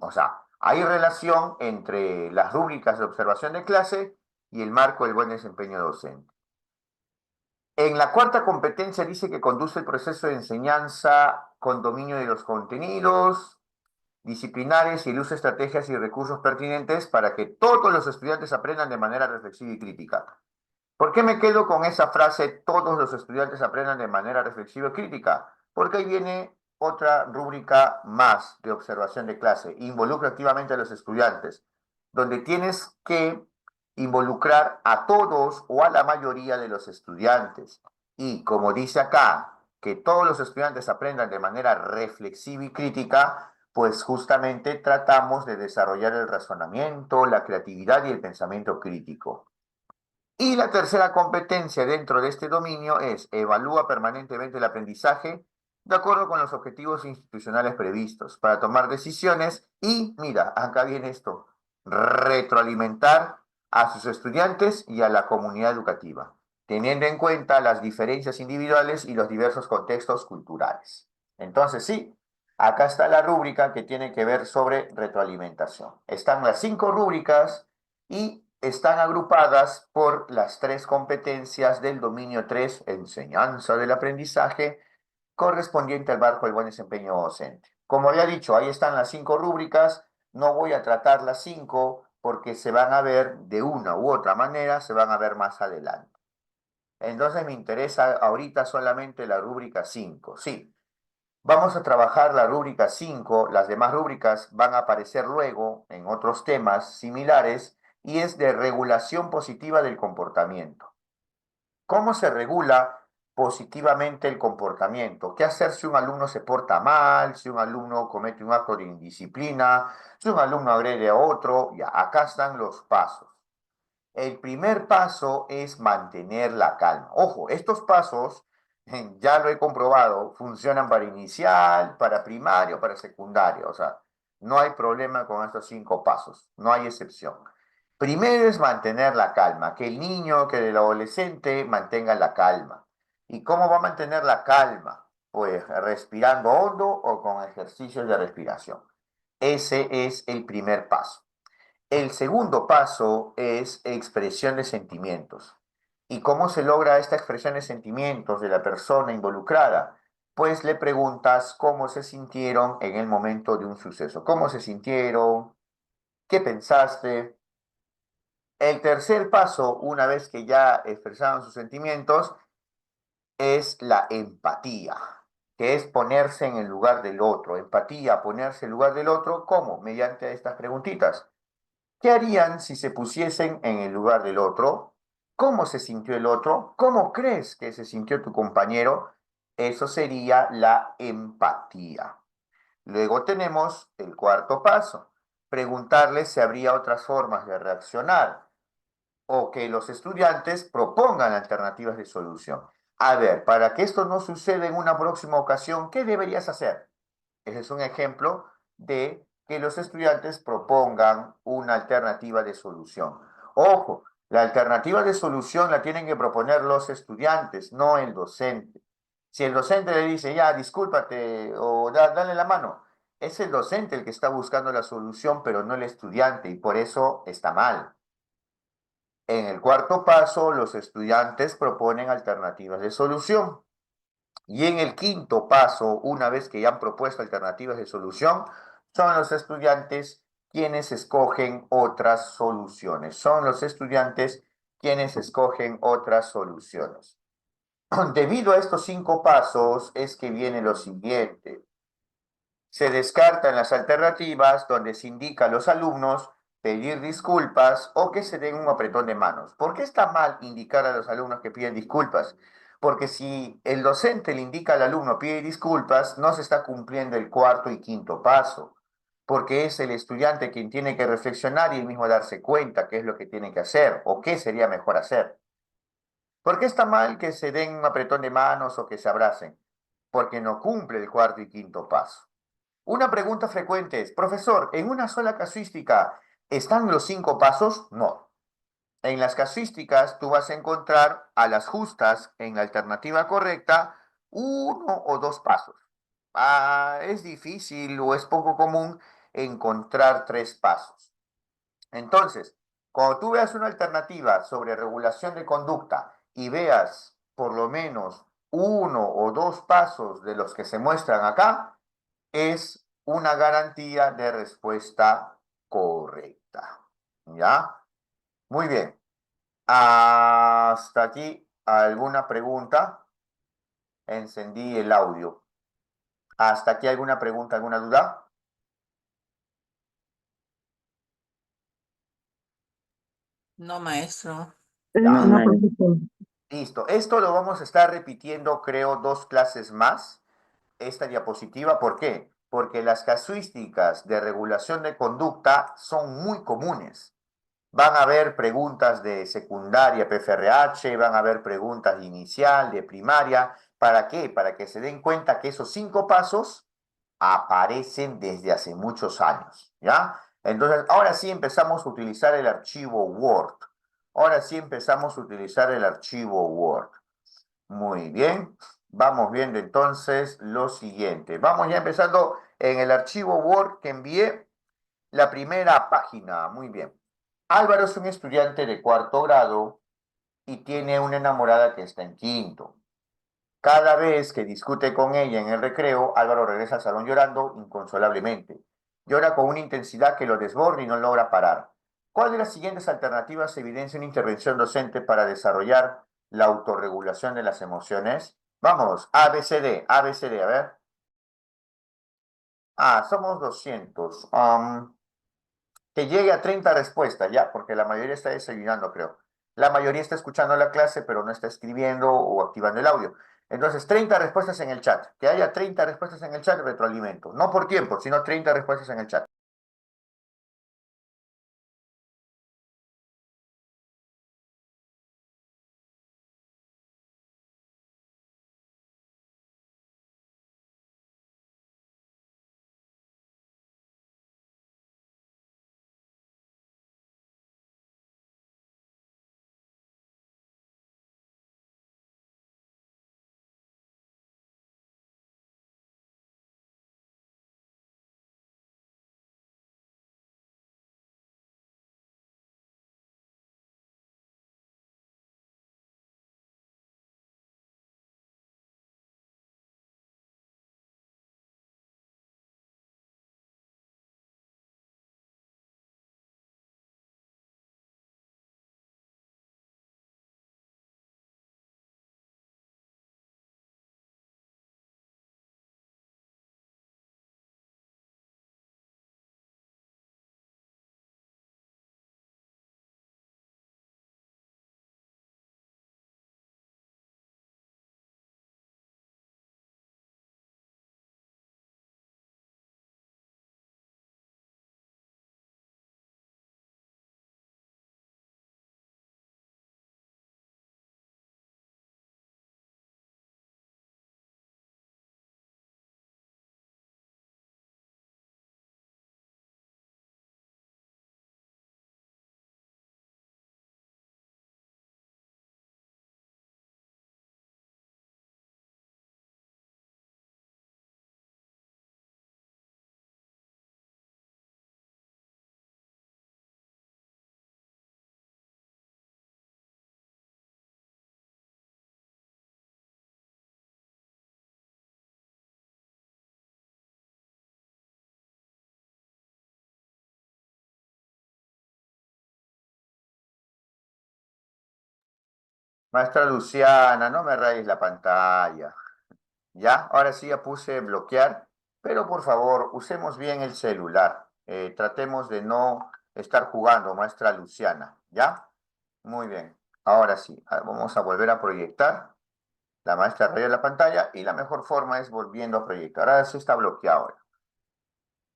O sea, hay relación entre las rúbricas de observación de clase y el marco del buen desempeño docente. En la 4ª competencia dice que conduce el proceso de enseñanza con dominio de los contenidos disciplinares y el uso de estrategias y recursos pertinentes para que todos los estudiantes aprendan de manera reflexiva y crítica. ¿Por qué me quedo con esa frase, todos los estudiantes aprendan de manera reflexiva y crítica? Porque ahí viene otra rúbrica más de observación de clase, involucra activamente a los estudiantes, donde tienes que involucrar a todos o a la mayoría de los estudiantes. Y como dice acá, que todos los estudiantes aprendan de manera reflexiva y crítica, pues justamente tratamos de desarrollar el razonamiento, la creatividad y el pensamiento crítico. Y la 3ª competencia dentro de este dominio es evalúa permanentemente el aprendizaje de acuerdo con los objetivos institucionales previstos para tomar decisiones y, mira, acá viene esto, retroalimentar a sus estudiantes y a la comunidad educativa, teniendo en cuenta las diferencias individuales y los diversos contextos culturales. Entonces, sí, acá está la rúbrica que tiene que ver sobre retroalimentación. Están las 5 rúbricas y están agrupadas por las 3 competencias del dominio 3, enseñanza del aprendizaje, correspondiente al marco del buen desempeño docente. Como había dicho, ahí están las 5 rúbricas, no voy a tratar las 5 porque se van a ver de una u otra manera, se van a ver más adelante. Entonces me interesa ahorita solamente la rúbrica 5, sí. Vamos a trabajar la rúbrica 5, las demás rúbricas van a aparecer luego en otros temas similares, y es de regulación positiva del comportamiento. ¿Cómo se regula positivamente el comportamiento? ¿Qué hacer si un alumno se porta mal, si un alumno comete un acto de indisciplina, si un alumno agrede a otro? Ya, acá están los pasos. El primer paso es mantener la calma. Ojo, estos pasos, ya lo he comprobado, funcionan para inicial, para primario, para secundario. O sea, no hay problema con estos 5 pasos, no hay excepción. Primero es mantener la calma, que el niño, que el adolescente mantenga la calma. ¿Y cómo va a mantener la calma? Pues respirando hondo o con ejercicios de respiración. Ese es el primer paso. El segundo paso es expresión de sentimientos. ¿Y cómo se logra esta expresión de sentimientos de la persona involucrada? Pues le preguntas cómo se sintieron en el momento de un suceso. ¿Cómo se sintieron? ¿Qué pensaste? El tercer paso, una vez que ya expresaron sus sentimientos, es la empatía, que es ponerse en el lugar del otro. Empatía, ponerse en el lugar del otro, ¿cómo? Mediante estas preguntitas. ¿Qué harían si se pusiesen en el lugar del otro? ¿Cómo se sintió el otro? ¿Cómo crees que se sintió tu compañero? Eso sería la empatía. Luego tenemos el cuarto paso, preguntarles si habría otras formas de reaccionar o que los estudiantes propongan alternativas de solución. A ver, para que esto no suceda en una próxima ocasión, ¿qué deberías hacer? Ese es un ejemplo de que los estudiantes propongan una alternativa de solución. Ojo, la alternativa de solución la tienen que proponer los estudiantes, no el docente. Si el docente le dice, ya, discúlpate o dale la mano, es el docente el que está buscando la solución, pero no el estudiante, y por eso está mal. En el cuarto paso, los estudiantes proponen alternativas de solución. Y en el quinto paso, una vez que ya han propuesto alternativas de solución, son los estudiantes quienes escogen otras soluciones. Son los estudiantes quienes escogen otras soluciones. Debido a estos 5 pasos es que viene lo siguiente. Se descartan las alternativas donde se indica a los alumnos pedir disculpas o que se den un apretón de manos. ¿Por qué está mal indicar a los alumnos que piden disculpas? Porque si el docente le indica al alumno pide disculpas, no se está cumpliendo el cuarto y quinto paso, porque es el estudiante quien tiene que reflexionar y el mismo darse cuenta qué es lo que tiene que hacer o qué sería mejor hacer. ¿Por qué está mal que se den un apretón de manos o que se abracen? Porque no cumple el cuarto y quinto paso. Una pregunta frecuente es, profesor, ¿en una sola casuística están los 5 pasos? No. En las casuísticas tú vas a encontrar a las justas en la alternativa correcta 1 o 2 pasos. Es difícil o es poco común encontrar 3 pasos. Entonces, cuando tú veas una alternativa sobre regulación de conducta y veas por lo menos 1 o 2 pasos de los que se muestran acá, es una garantía de respuesta correcta. ¿Ya? Muy bien. Hasta aquí, ¿alguna pregunta? Encendí el audio. ¿Hasta aquí alguna pregunta, alguna duda?
No, maestro.
No,
No,
maestro.
profesor.
Listo. Esto lo vamos a estar repitiendo, creo, 2 clases más. Esta diapositiva, ¿por qué? Porque las casuísticas de regulación de conducta son muy comunes. Van a haber preguntas de secundaria PFRH, van a haber preguntas de inicial, de primaria. ¿Para qué? Para que se den cuenta que esos 5 pasos aparecen desde hace muchos años, ¿ya? Entonces, ahora sí empezamos a utilizar el archivo Word. Ahora sí empezamos a utilizar el archivo Word. Muy bien. Vamos viendo entonces lo siguiente. Vamos ya empezando en el archivo Word que envié. La primera página, muy bien. Álvaro es un estudiante de 4º grado y tiene una enamorada que está en 5º. Cada vez que discute con ella en el recreo, Álvaro regresa al salón llorando inconsolablemente. Llora con una intensidad que lo desborda y no logra parar. ¿Cuál de las siguientes alternativas evidencia una intervención docente para desarrollar la autorregulación de las emociones? Vamos, A, B, C, D, A, B, C, D, a ver. Somos 200. Que llegue a 30 respuestas, ¿ya? Porque la mayoría está desayunando, creo. La mayoría está escuchando la clase, pero no está escribiendo o activando el audio. Entonces, 30 respuestas en el chat. Que haya 30 respuestas en el chat, retroalimento. No por tiempo, sino 30 respuestas en el chat. Maestra Luciana, no me rayes la pantalla. Ya, ahora sí ya puse bloquear, pero por favor, usemos bien el celular. Tratemos de no estar jugando, maestra Luciana. ¿Ya? Muy bien. Ahora sí, vamos a volver a proyectar. La maestra raya la pantalla y la mejor forma es volviendo a proyectar. Ahora sí está bloqueado ahora.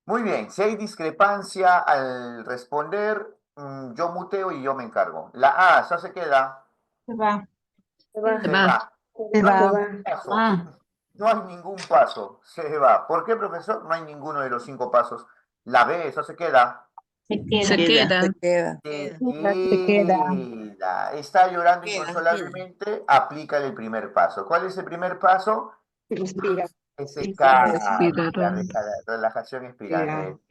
Muy bien, si hay discrepancia al responder, yo muteo y yo me encargo. La A, ¿eso se queda?
Se va.
Se
Se
va.
va.
Se
No hay
va.
ningún paso.
Ah,
No hay ningún paso. Se va. ¿Por qué, profesor? No hay ninguno de los 5 pasos. La B, ¿eso se queda?
Se queda.
se queda.
Se queda.
Se
Se queda.
queda. Está llorando
Queda,
inconsolablemente. Aplícale el primer paso. ¿Cuál es el primer paso?
Respira.
Que se
Respiración.
calme, la relajación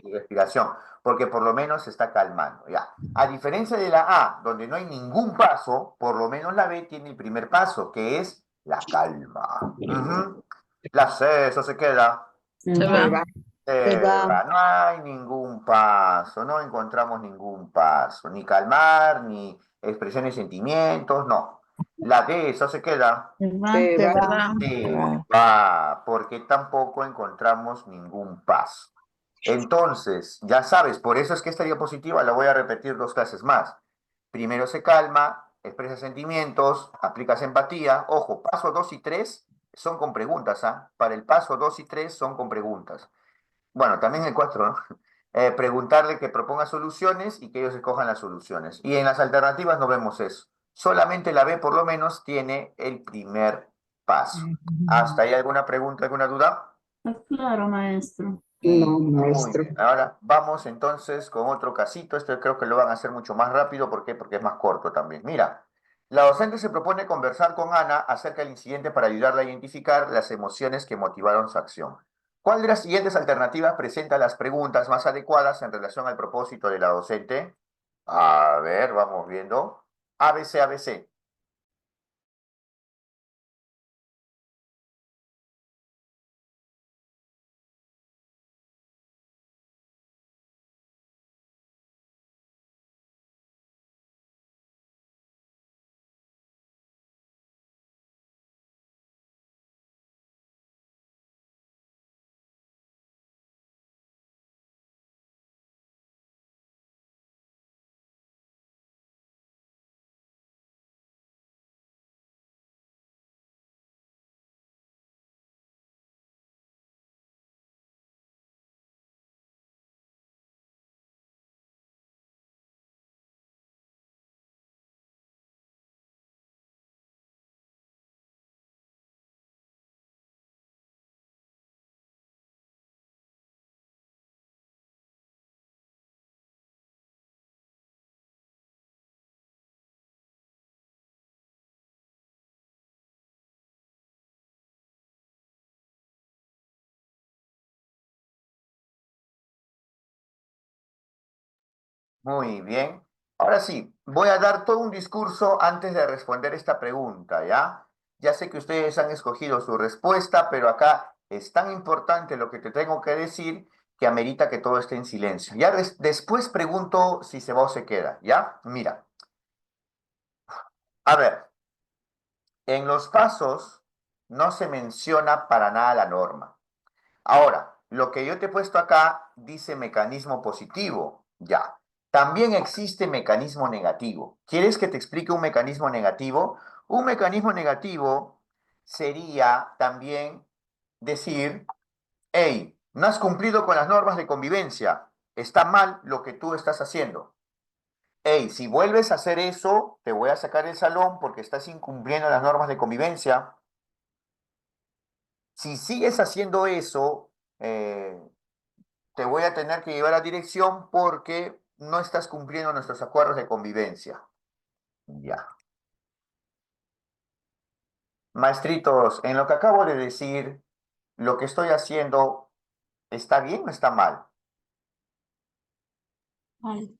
respiración, porque por lo menos se está calmando, ya. A diferencia de la A, donde no hay ningún paso, por lo menos la B tiene el primer paso, que es la calma. Ujú. La C, eso se queda.
Se
Se
va.
va.
Se
va.
va. No hay ningún paso, no encontramos ningún paso, ni calmar, ni expresión de sentimientos, no. La D, eso se queda.
Se va.
Se
Se
va.
va.
Sí,
va.
va, porque tampoco encontramos ningún paso. Entonces, ya sabes, por eso es que esta diapositiva la voy a repetir 2 clases más. Primero se calma, expresa sentimientos, aplicas empatía. Ojo, paso 2 y 3 son con preguntas, ¿ah? Para el paso 2 y 3 son con preguntas. Bueno, también el 4, ¿no? Preguntarle que proponga soluciones y que ellos escojan las soluciones. Y en las alternativas no vemos eso. Solamente la B por lo menos tiene el primer paso. ¿Hasta ahí alguna pregunta, alguna duda?
Claro, maestro.
No,
Muy
maestro.
bien. Ahora vamos entonces con otro casito. Esto creo que lo van a hacer mucho más rápido. ¿Por qué? Porque es más corto también. Mira, la docente se propone conversar con Ana acerca del incidente para ayudarla a identificar las emociones que motivaron su acción. ¿Cuál de las siguientes alternativas presenta las preguntas más adecuadas en relación al propósito de la docente? A ver, vamos viendo. ABC, ABC. Muy bien. Ahora sí, voy a dar todo un discurso antes de responder esta pregunta, ¿ya? Ya sé que ustedes han escogido su respuesta, pero acá es tan importante lo que te tengo que decir que amerita que todo esté en silencio. Ya después pregunto si se va o se queda, ¿ya? Mira, a ver, en los pasos no se menciona para nada la norma. Ahora, lo que yo te he puesto acá dice mecanismo positivo, ya. También existe mecanismo negativo. ¿Quieres que te explique un mecanismo negativo? Un mecanismo negativo sería también decir, hey, no has cumplido con las normas de convivencia, está mal lo que tú estás haciendo. Hey, si vuelves a hacer eso, te voy a sacar del salón porque estás incumpliendo las normas de convivencia. Si sigues haciendo eso, te voy a tener que llevar a dirección porque no estás cumpliendo nuestros acuerdos de convivencia. Ya. Maestritos, en lo que acabo de decir, lo que estoy haciendo, ¿está bien o está mal?
Mal.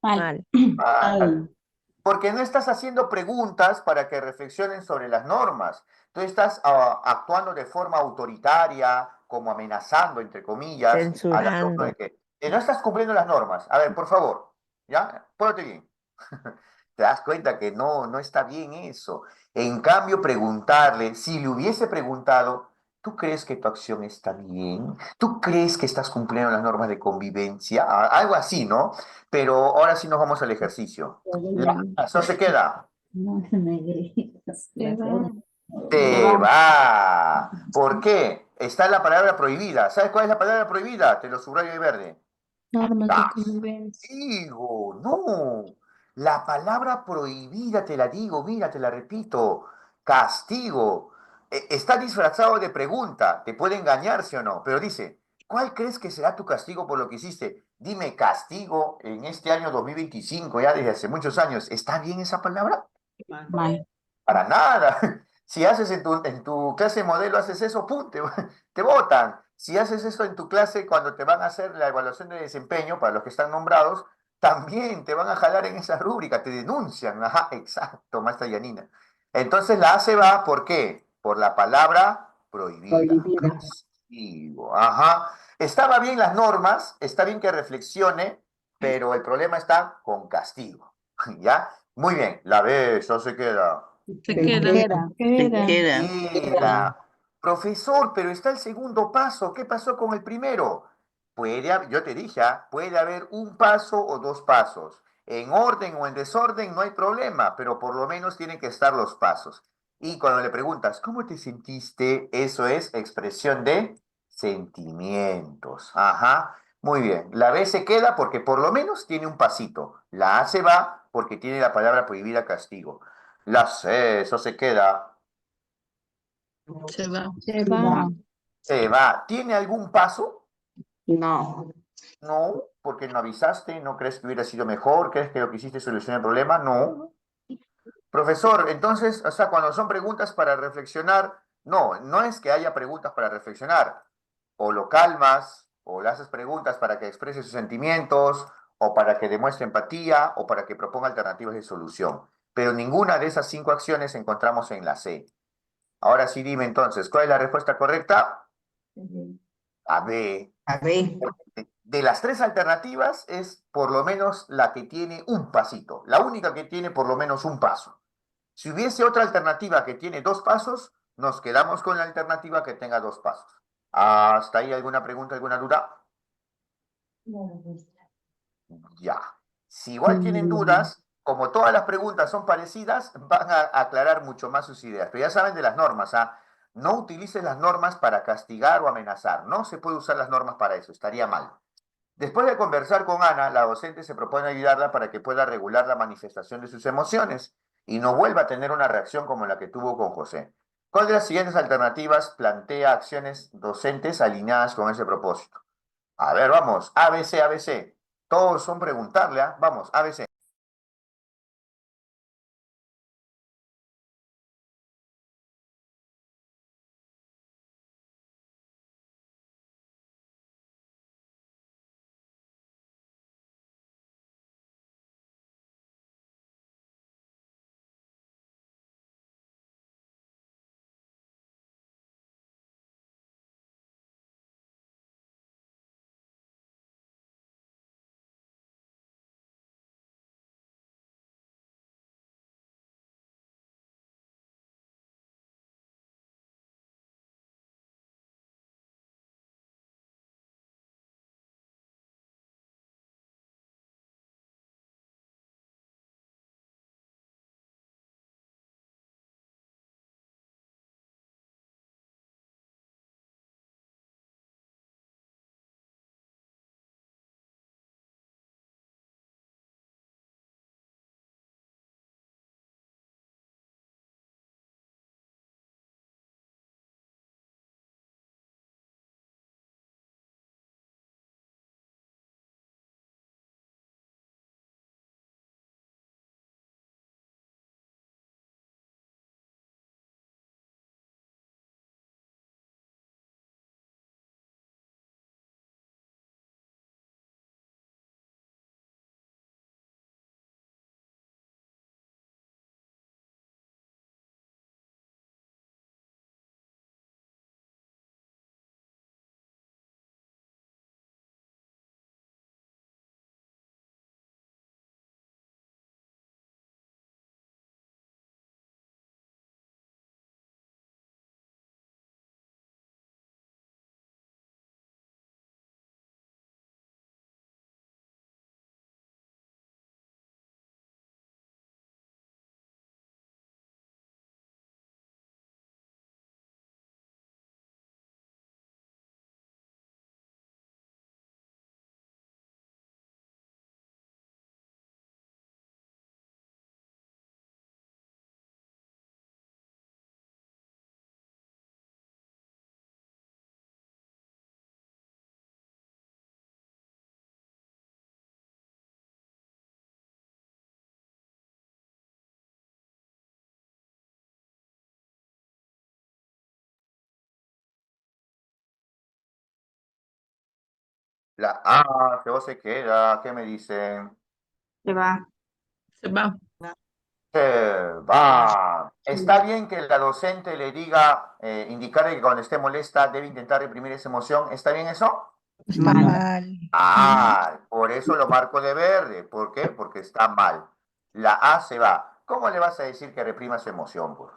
Mal.
Mal. Porque no estás haciendo preguntas para que reflexionen sobre las normas. Tú estás actuando de forma autoritaria, como amenazando, entre comillas, al alumno de que no estás cumpliendo las normas. A ver, por favor, ¿ya? Pórtate bien. Te das cuenta que no está bien eso. En cambio, preguntarle, si le hubiese preguntado, ¿tú crees que tu acción está bien? ¿Tú crees que estás cumpliendo las normas de convivencia? Algo así, ¿no? Pero ahora sí nos vamos al ejercicio. Eso se queda.
No me grites. Se va.
Te va. ¿Por qué? Está la palabra prohibida. ¿Sabes cuál es la palabra prohibida? Te lo subrayo de verde.
Normas de
Castigo,
convivencia.
no. La palabra prohibida, te la digo, mira, te la repito. Castigo. Está disfrazado de pregunta. Te puede engañar, sí o no. Pero dice, ¿cuál crees que será tu castigo por lo que hiciste? Dime, castigo en este año 2025, ya desde hace muchos años. ¿Está bien esa palabra?
Mal.
Para nada. Si haces en tu clase modelo, haces eso, ¡pum! Te botan. Si haces eso en tu clase cuando te van a hacer la evaluación de desempeño, para los que están nombrados, también te van a jalar en esa rúbrica, te denuncian. Ajá, exacto, maestra Yanina. Entonces la A se va, ¿por qué? Por la palabra prohibida.
Prohibida.
Castigo, ajá. Estaba bien las normas, está bien que reflexione, pero el problema está con castigo. ¿Ya? Muy bien, la B, eso se queda.
Se
Se
queda.
queda.
Se queda.
Queda. Profesor, pero está el segundo paso. ¿Qué pasó con el primero? Yo te dije, puede haber un paso o dos pasos. En orden o en desorden no hay problema, pero por lo menos tienen que estar los pasos. Y cuando le preguntas, ¿cómo te sentiste? Eso es expresión de sentimientos. Ajá. Muy bien. La B se queda porque por lo menos tiene un pasito. La A se va porque tiene la palabra prohibida castigo. La C, eso se queda.
Se va.
Se va.
Se va. ¿Tiene algún paso?
No.
No, porque no avisaste, no crees que hubiera sido mejor, crees que lo que hiciste solucionó el problema, no. Profesor, entonces, o sea, cuando son preguntas para reflexionar, no es que haya preguntas para reflexionar. O lo calmas, o le haces preguntas para que exprese sus sentimientos, o para que demuestre empatía, o para que proponga alternativas de solución. Pero ninguna de esas 5 acciones encontramos en la C. Ahora sí, dime entonces, ¿cuál es la respuesta correcta? A B.
A ver.
De las 3 alternativas es por lo menos la que tiene un pasito, la única que tiene por lo menos un paso. Si hubiese otra alternativa que tiene 2 pasos, nos quedamos con la alternativa que tenga 2 pasos. ¿Hasta ahí alguna pregunta, alguna duda? Ya. Si igual tienen dudas, como todas las preguntas son parecidas, van a aclarar mucho más sus ideas. Pero ya saben de las normas, ¿ah? No utilices las normas para castigar o amenazar. No se puede usar las normas para eso, estaría mal. Después de conversar con Ana, la docente se propone ayudarla para que pueda regular la manifestación de sus emociones y no vuelva a tener una reacción como la que tuvo con José. ¿Cuál de las siguientes alternativas plantea acciones docentes alineadas con ese propósito? A ver, vamos, ABC, ABC. Todos son preguntarle, ¿ah? Vamos, ABC. La A, se queda. ¿Qué me dicen?
Se va.
Se va.
Se va. ¿Está bien que la docente le diga, indicarle que cuando esté molesta debe intentar reprimir esa emoción? ¿Está bien eso?
Está
Mal.
mal.
Ah, por eso lo marco de verde. ¿Por qué? Porque está mal. La A se va. ¿Cómo le vas a decir que reprima su emoción, por?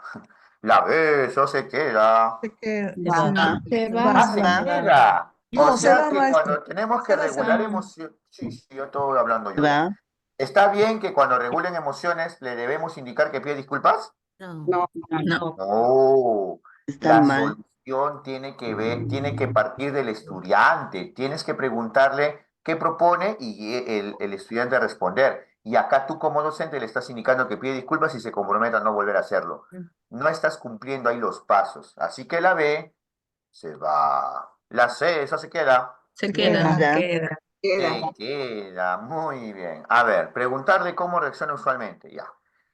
La B, eso se queda.
Se queda.
Va.
Se
Va.
va.
Se
Va.
queda. O
No, se
sea
va,
que
maestro.
cuando tenemos que
Se va, se
regular
va.
emociones. Sí, sí, yo estoy hablando yo ya.
Va.
¿Está bien que cuando regulen emociones le debemos indicar que pide disculpas?
No.
No,
Está
la
mal.
solución tiene que partir del estudiante. Tienes que preguntarle qué propone y el estudiante responder. Y acá tú como docente le estás indicando que pide disculpas y se compromete a no volver a hacerlo. No estás cumpliendo ahí los pasos. Así que la B se va. La C, esa se queda.
Se
queda.
queda.
Queda.
Se queda, muy bien. A ver, preguntarle cómo reacciona usualmente, ya.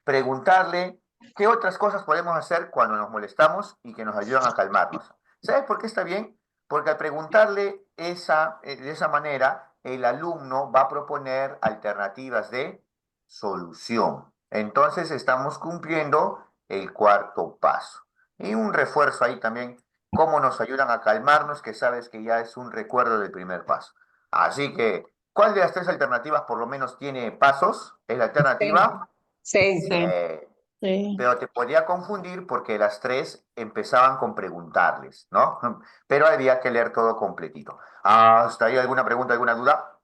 Preguntarle qué otras cosas podemos hacer cuando nos molestamos y que nos ayudan a calmarnos. ¿Sabes por qué está bien? Porque al preguntarle de esa manera, el alumno va a proponer alternativas de solución. Entonces estamos cumpliendo el cuarto paso. Y un refuerzo ahí también, cómo nos ayudan a calmarnos, que sabes que ya es un recuerdo del primer paso. Así que, ¿cuál de las tres alternativas por lo menos tiene pasos? Es la alternativa
Sí.
C.
Sí.
Pero te podía confundir porque las tres empezaban con preguntarles, ¿no? Pero había que leer todo completito. ¿Hasta ahí alguna pregunta, alguna duda?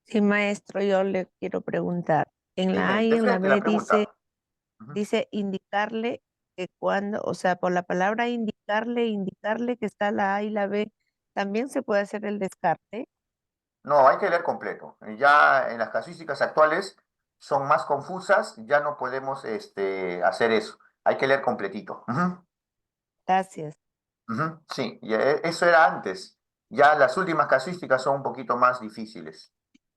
Sí, maestro, yo le quiero preguntar. En la A
Dime,
y
de
en la
frente la
B dice,
pregunta. Ujú.
dice indicarle que cuando, o sea, por la palabra indicarle que está la A y la B, también se puede hacer el descarte.
No, hay que leer completo. Ya en las casuísticas actuales son más confusas, ya no podemos hacer eso. Hay que leer completito. Ujú.
Gracias.
Ujú, sí, y eso era antes. Ya las últimas casuísticas son un poquito más difíciles.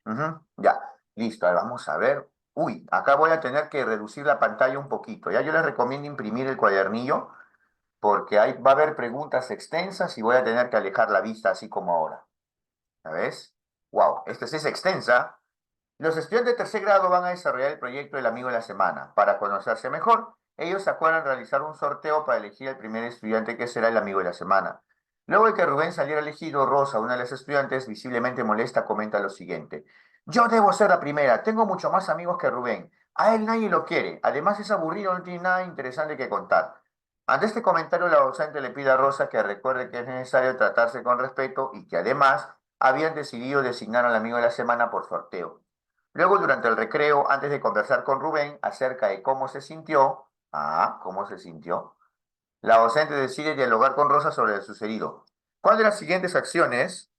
Ujú, ya, listo. Ahora vamos a ver. Uy, acá voy a tener que reducir la pantalla un poquito. Ya yo les recomiendo imprimir el cuadernillo porque ahí va a haber preguntas extensas y voy a tener que alejar la vista así como ahora. ¿Sabes? Wow, esta sí es extensa. Los estudiantes de tercer grado van a desarrollar el proyecto del amigo de la semana. Para conocerse mejor, ellos se acuerdan realizar un sorteo para elegir al primer estudiante que será el amigo de la semana. Luego de que Rubén saliera elegido, Rosa, una de las estudiantes, visiblemente molesta, comenta lo siguiente. Yo debo ser la primera, tengo mucho más amigos que Rubén. A él nadie lo quiere. Además es aburrido, no tiene nada interesante que contar. Ante este comentario, la docente le pide a Rosa que recuerde que es necesario tratarse con respeto y que además habían decidido designar al amigo de la semana por sorteo. Luego, durante el recreo, antes de conversar con Rubén acerca de cómo se sintió, la docente decide dialogar con Rosa sobre lo sucedido. ¿Cuál de las siguientes acciones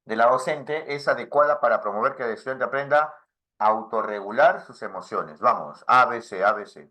de la docente es adecuada para promover que el estudiante aprenda a autorregular sus emociones? Vamos, ABC, ABC.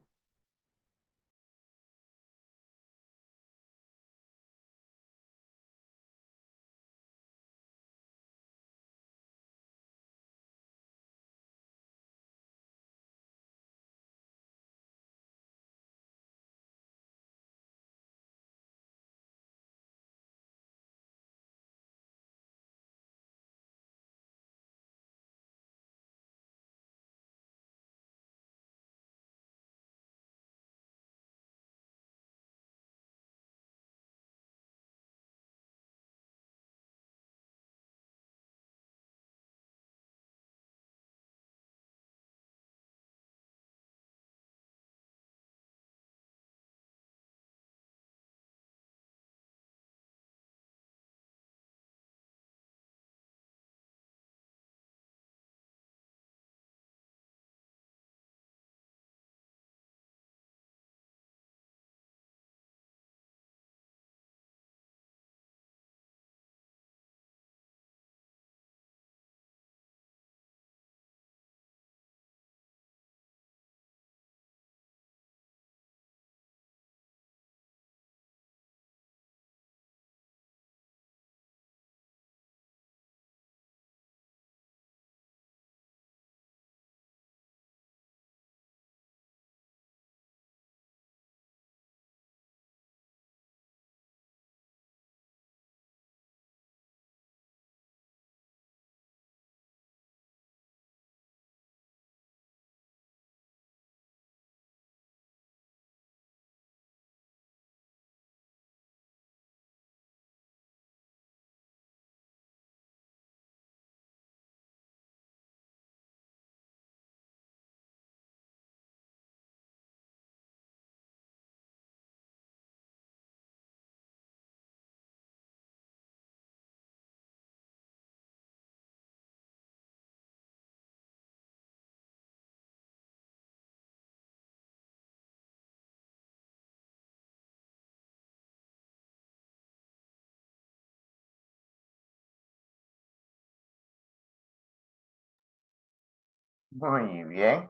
Muy bien.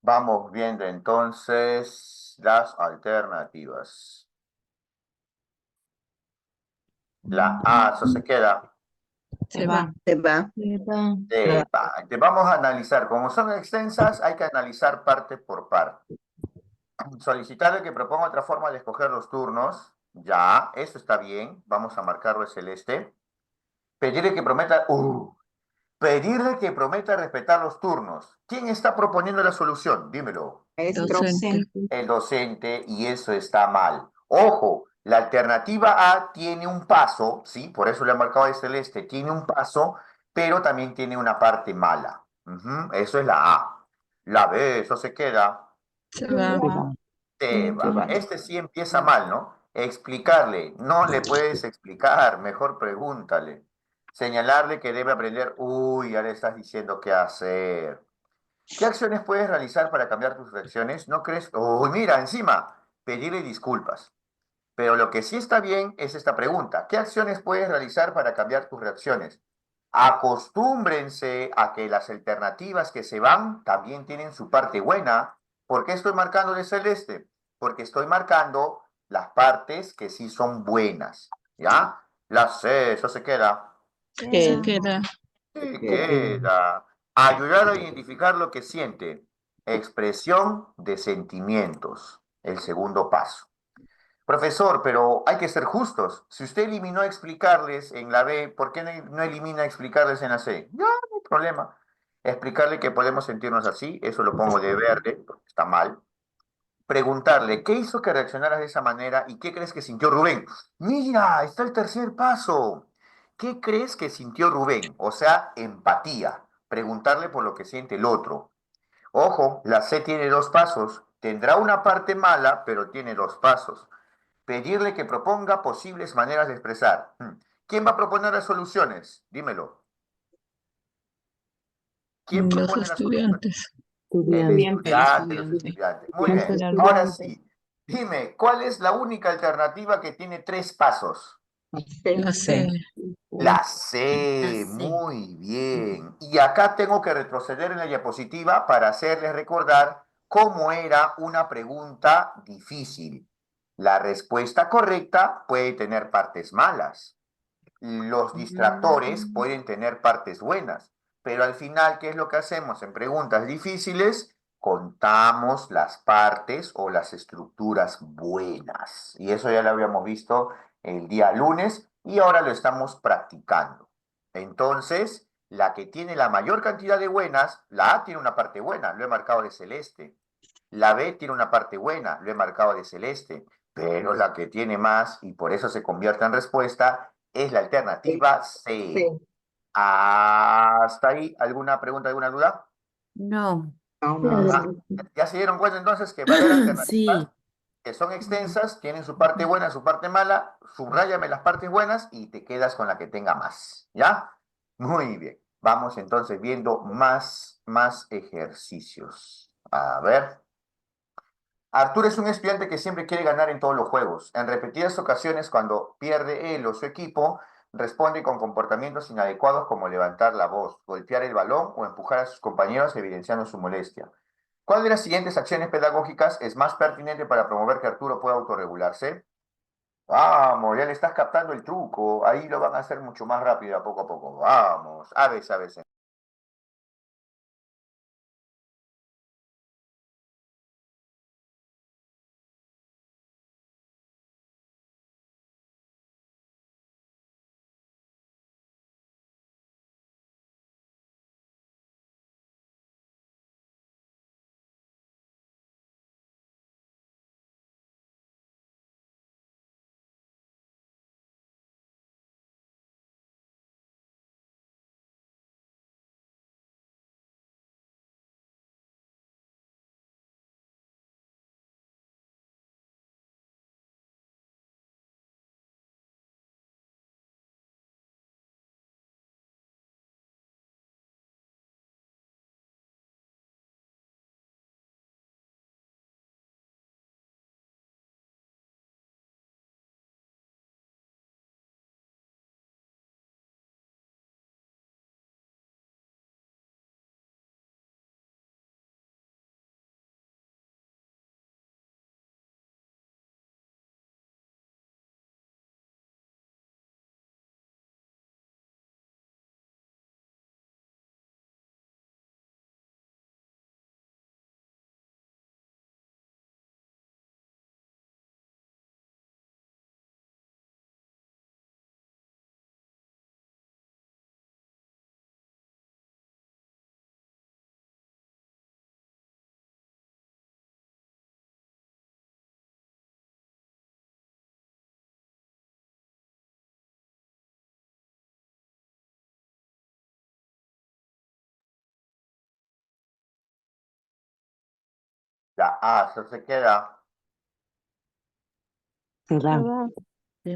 Vamos viendo entonces las alternativas. La A, eso se queda.
Se va.
Se va.
Vamos a analizar. Como son extensas, hay que analizar parte por parte. Solicitarle que proponga otra forma de escoger los turnos. Ya, eso está bien. Vamos a marcarlo de celeste. Pedirle que prometa. Pedirle que prometa respetar los turnos. ¿Quién está proponiendo la solución? Dímelo.
Docente.
El docente, y eso está mal. Ojo, la alternativa A tiene un paso, ¿sí? Por eso le he marcado de celeste, tiene un paso, pero también tiene una parte mala. Eso es la A. La B, eso se queda.
Se va.
Este sí empieza mal, ¿no? Explicarle, no le puedes explicar, mejor pregúntale. Señalarle que debe aprender, uy, ya le estás diciendo qué hacer. ¿Qué acciones puedes realizar para cambiar tus reacciones? ¿No crees? Uy, mira, encima, pedirle disculpas. Pero lo que sí está bien es esta pregunta. ¿Qué acciones puedes realizar para cambiar tus reacciones? Acostúmbrense a que las alternativas que se van también tienen su parte buena. ¿Por qué estoy marcando de celeste? Porque estoy marcando las partes que sí son buenas. ¿Ya? La C, eso se queda.
Se queda.
Se queda. Ayudar a identificar lo que siente. Expresión de sentimientos. El segundo paso. Profesor, pero hay que ser justos. Si usted eliminó explicarles en la B, ¿por qué no elimina explicarles en la C? Ya, no hay problema. Explicarle que podemos sentirnos así, eso lo pongo de verde, porque está mal. Preguntarle, ¿qué hizo que reaccionaras de esa manera y qué crees que sintió Rubén? Mira, está el tercer paso. ¿Qué crees que sintió Rubén? O sea, empatía. Preguntarle por lo que siente el otro. Ojo, la C tiene dos pasos. Tendrá una parte mala, pero tiene dos pasos. Pedirle que proponga posibles maneras de expresar. ¿Quién va a proponer las soluciones? Dímelo. ¿Quién
Los
propone las soluciones?
estudiantes.
El estudiante, los estudiantes. Muy bien. Ahora sí, dime, ¿cuál es la única alternativa que tiene tres pasos?
La C.
La C, muy bien. Y acá tengo que retroceder en la diapositiva para hacerles recordar cómo era una pregunta difícil. La respuesta correcta puede tener partes malas. Los distractores pueden tener partes buenas, pero al final, ¿qué es lo que hacemos en preguntas difíciles? Contamos las partes o las estructuras buenas. Y eso ya lo habíamos visto el día lunes y ahora lo estamos practicando. Entonces, la que tiene la mayor cantidad de buenas, la A tiene una parte buena, lo he marcado de celeste. La B tiene una parte buena, lo he marcado de celeste, pero la que tiene más, y por eso se convierte en respuesta, es la alternativa C. ¿Hasta ahí alguna pregunta, alguna duda?
No.
¿Ya se dieron cuenta entonces que va a haber alternativas
Sí.
que son extensas, tienen su parte buena, su parte mala? Subráyame las partes buenas y te quedas con la que tenga más, ¿ya? Muy bien. Vamos entonces viendo más ejercicios. A ver. Arturo es un estudiante que siempre quiere ganar en todos los juegos. En repetidas ocasiones, cuando pierde él o su equipo, responde con comportamientos inadecuados como levantar la voz, golpear el balón o empujar a sus compañeros evidenciando su molestia. ¿Cuál de las siguientes acciones pedagógicas es más pertinente para promover que Arturo pueda autorregularse? Vamos, ya le estás captando el truco. Ahí lo van a hacer mucho más rápido, a poco. Vamos, a veces. La A, eso se queda.
Se va.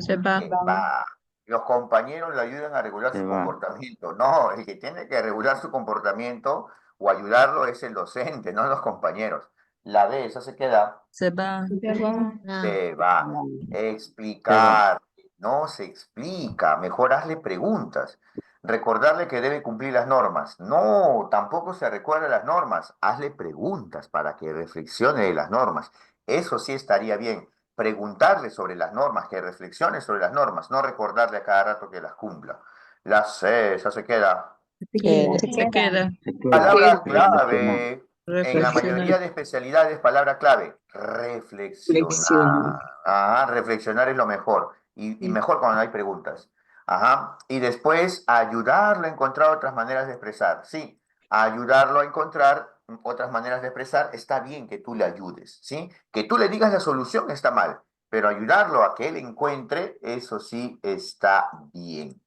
Se va. Los compañeros le ayudan a regular su comportamiento. No, el que tiene que regular su comportamiento o ayudarlo es el docente, no los compañeros. La B, esa se queda.
Se va.
Se va. Explicar. No se explica. Mejor hazle preguntas. Recordarle que debe cumplir las normas. No, tampoco se recuerda las normas. Hazle preguntas para que reflexione de las normas. Eso sí estaría bien. Preguntarle sobre las normas, que reflexione sobre las normas, no recordarle a cada rato que las cumpla. La C, esa se queda.
Se queda.
Palabra clave. En la
Reflexionar.
mayoría de especialidades, palabra clave, reflexionar. Ajá, reflexionar es lo mejor. Y mejor cuando hay preguntas. Ajá. Y después, ayudarlo a encontrar otras maneras de expresar. Sí, ayudarlo a encontrar otras maneras de expresar, está bien que tú le ayudes, ¿sí? Que tú le digas la solución está mal, pero ayudarlo a que él encuentre, eso sí está bien.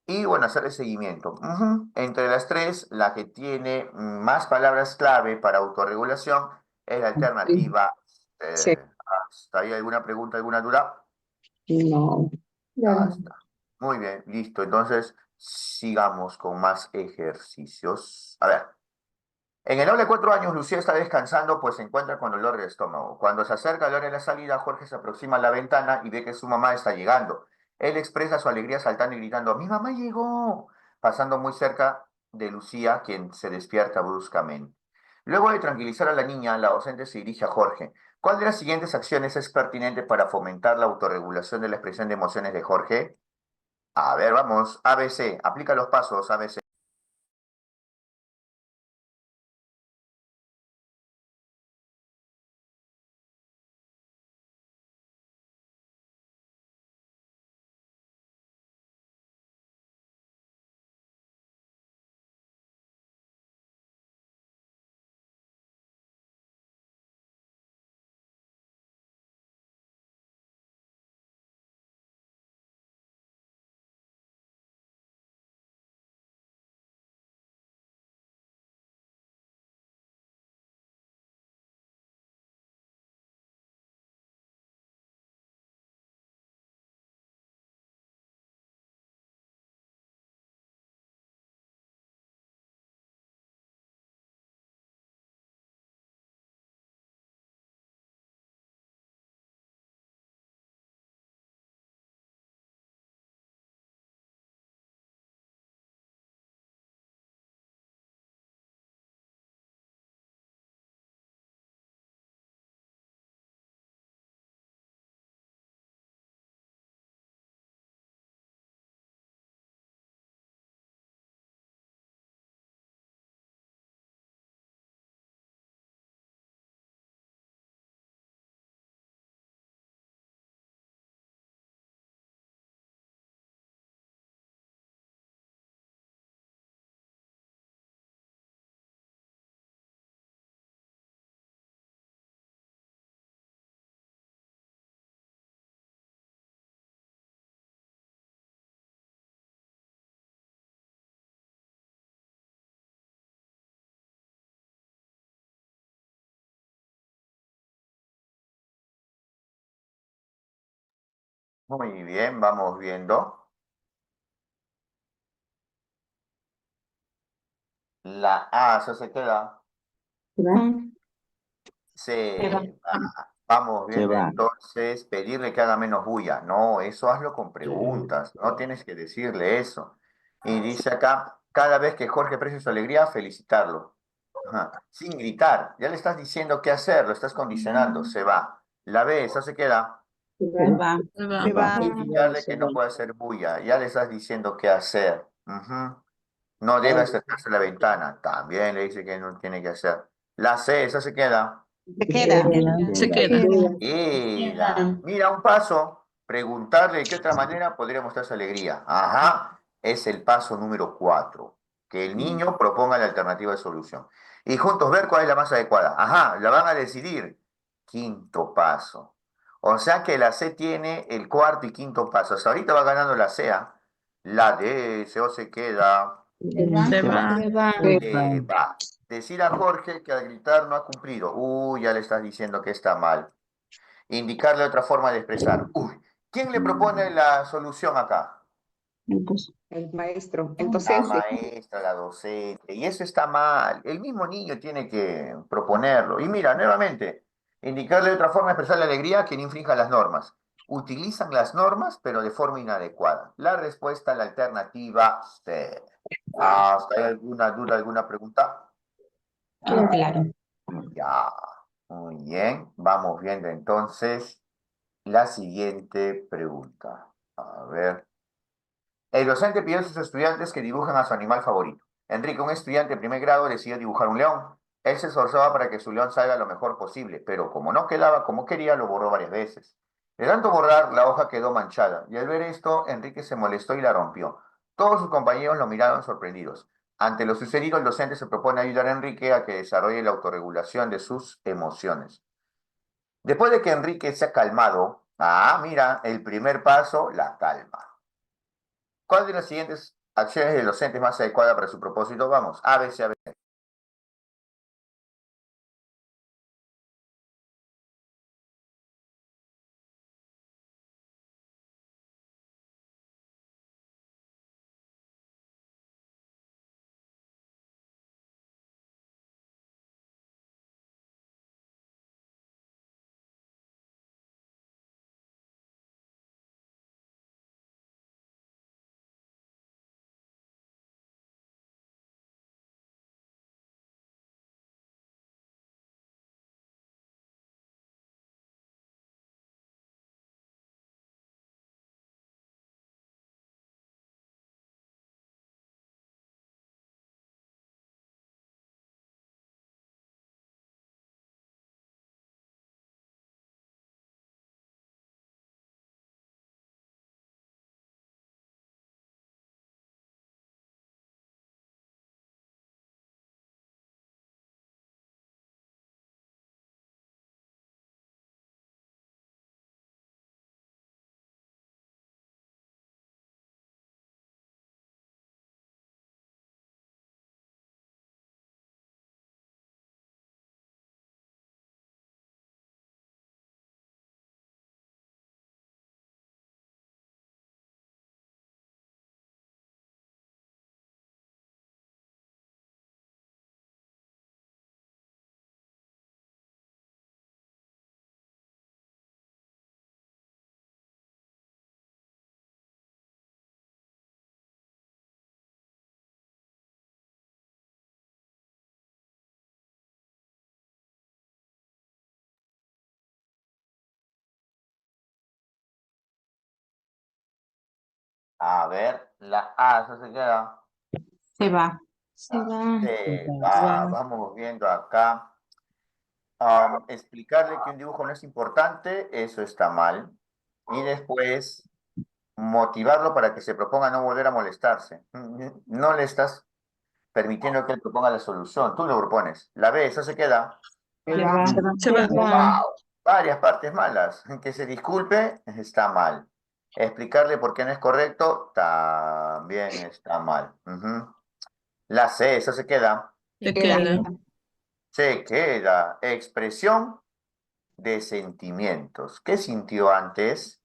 Y bueno, hacerle seguimiento. Entre las tres, la que tiene más palabras clave para autorregulación es la alternativa.
Sí.
¿Hasta ahí alguna pregunta, alguna duda?
No.
Ya está. Muy bien, listo. Entonces, sigamos con más ejercicios. A ver. En el aula de 4 años, Lucía está descansando, pues se encuentra con dolor de estómago. Cuando se acerca a la hora de la salida, Jorge se aproxima a la ventana y ve que su mamá está llegando. Él expresa su alegría saltando y gritando, ¡Mi mamá llegó! Pasando muy cerca de Lucía, quien se despierta bruscamente. Luego de tranquilizar a la niña, la docente se dirige a Jorge. ¿Cuál de las siguientes acciones es pertinente para fomentar la autorregulación de la expresión de emociones de Jorge? A ver, vamos. ABC. Aplica los pasos. ABC. Muy bien, vamos viendo. La A, eso se queda. Se va. Vamos viendo entonces, pedirle que haga menos bulla. No, eso hazlo con preguntas, no tienes que decirle eso. Y dice acá, cada vez que Jorge exprese su alegría, felicitarlo. Ajá. Sin gritar, ya le estás diciendo qué hacer, lo estás condicionando, se va. La B, eso se queda.
Se va.
Indicarle que no puede hacer bulla, ya le estás diciendo qué hacer. No debe acercarse a la ventana, también le dice que no tiene que hacer. La C, esa se queda.
Se queda.
Mira, un paso, preguntarle de qué otra manera podría mostrar su alegría. Ajá, es el paso número 4, que el niño proponga la alternativa de solución. Y juntos ver cuál es la más adecuada. Ajá, la van a decidir. Quinto paso. O sea que la C tiene el cuarto y quinto paso. Hasta ahorita va ganando la C. La D, se queda.
Se va.
Va. decir a Jorge que al gritar no ha cumplido. Uy, ya le estás diciendo que está mal. Indicarle otra forma de expresar. Uy, ¿quién le propone la solución acá?
El maestro, el
La
docente.
maestra, la docente. Y eso está mal. El mismo niño tiene que proponerlo. Y mira, nuevamente, indicarle otra forma de expresar la alegría a quien infrinja las normas. Utilizan las normas, pero de forma inadecuada. La respuesta, la alternativa, C. ¿Hasta hay alguna duda, alguna pregunta?
Claro.
Ya. Muy bien. Vamos viendo entonces la siguiente pregunta. A ver. El docente pidió a sus estudiantes que dibujen a su animal favorito. Enrique, un estudiante de primer grado, decidió dibujar un león. Él se esforzaba para que su león salga lo mejor posible, pero como no quedaba como quería, lo borró varias veces. De tanto borrar, la hoja quedó manchada, y al ver esto, Enrique se molestó y la rompió. Todos sus compañeros lo miraron sorprendidos. Ante lo sucedido, el docente se propone ayudar a Enrique a que desarrolle la autorregulación de sus emociones. Después de que Enrique se ha calmado, mira, el primer paso, la calma. ¿Cuál de las siguientes acciones del docente es más adecuada para su propósito? Vamos, A, B, C, A, B. A ver, la A, eso se queda.
Se va. Se va.
Vamos viendo acá. Explicarle que un dibujo no es importante, eso está mal. Y después, motivarlo para que se proponga no volver a molestarse. No le estás permitiendo que él proponga la solución, tú lo propones. La B, eso se queda.
Se va.
Se va.
¡Wow! Varias partes malas. Que se disculpe, está mal. Explicarle por qué no es correcto, también está mal. Ujú. La C, eso se queda.
Se queda.
Se queda. Expresión de sentimientos. ¿Qué sintió antes?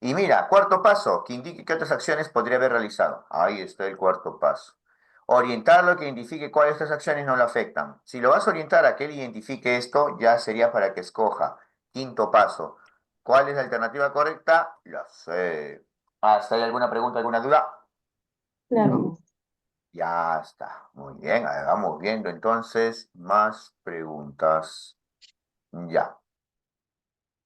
Y mira, cuarto paso, que indique qué otras acciones podría haber realizado. Ahí está el cuarto paso. Orientarlo que identifique cuáles de estas acciones no lo afectan. Si lo vas a orientar a que él identifique esto, ya sería para que escoja. Quinto paso. ¿Cuál es la alternativa correcta? La sé. ¿Hasta hay alguna pregunta, alguna duda?
Claro.
Ya está. Muy bien. A ver, vamos viendo entonces más preguntas. Ya.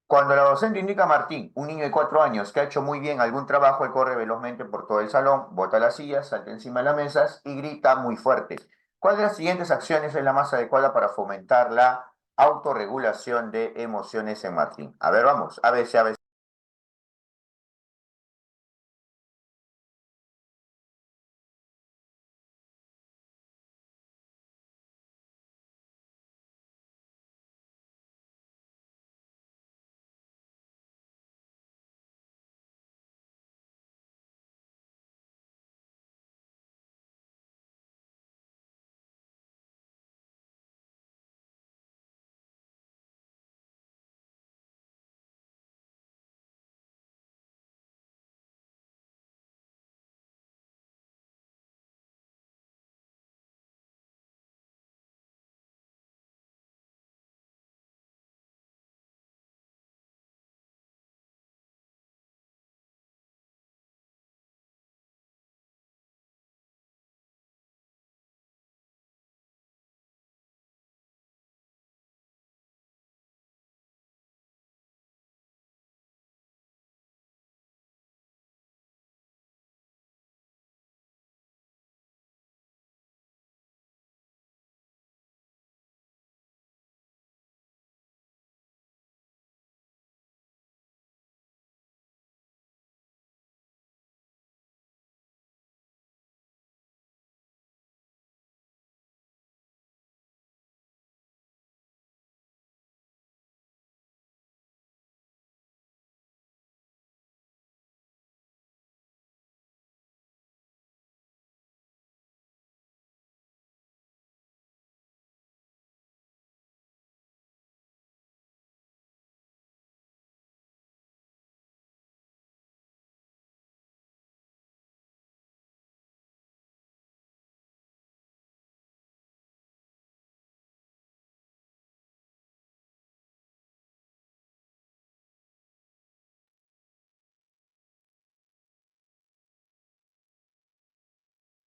Cuando la docente indica a Martín, un niño de 4 años que ha hecho muy bien algún trabajo, él corre velozmente por todo el salón, bota las sillas, salta encima de las mesas y grita muy fuerte. ¿Cuál de las siguientes acciones es la más adecuada para fomentar la autorregulación de emociones en Martín? A ver, vamos, a ver si a ver.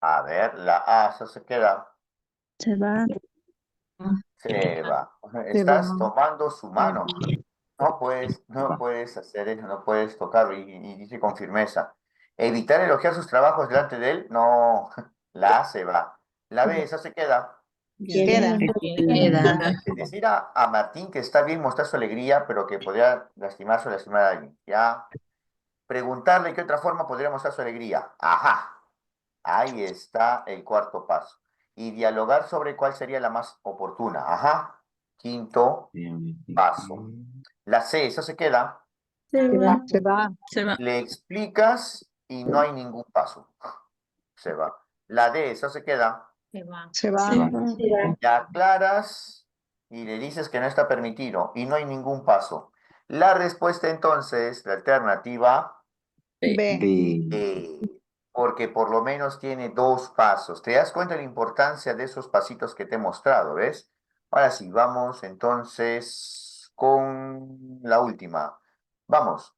A ver, la A, eso se queda.
Se va.
Se va.
Se
Estás
va.
tomando su mano. No puedes hacer eso, no puedes tocarlo. Y dice con firmeza. Evitar elogiar sus trabajos delante de él. No, la A se va. La B, esa se queda.
Queda.
Queda.
Es decir, a Martín que está bien mostrar su alegría, pero que podría lastimarse o lastimar a alguien. Ya. Preguntarle qué otra forma podría mostrar su alegría. Ajá. Ahí está el cuarto paso. Y dialogar sobre cuál sería la más oportuna. Ajá. Quinto paso. La C, eso se queda.
Se va.
Se va.
Se va.
Le explicas y no hay ningún paso. Se va. La D, eso se queda.
Se va.
Se va.
Le aclaras y le dices que no está permitido y no hay ningún paso. La respuesta entonces, la alternativa,
B.
porque por lo menos tiene dos pasos. ¿Te das cuenta de la importancia de esos pasitos que te he mostrado, ves? Ahora sí, vamos entonces con la última. Vamos.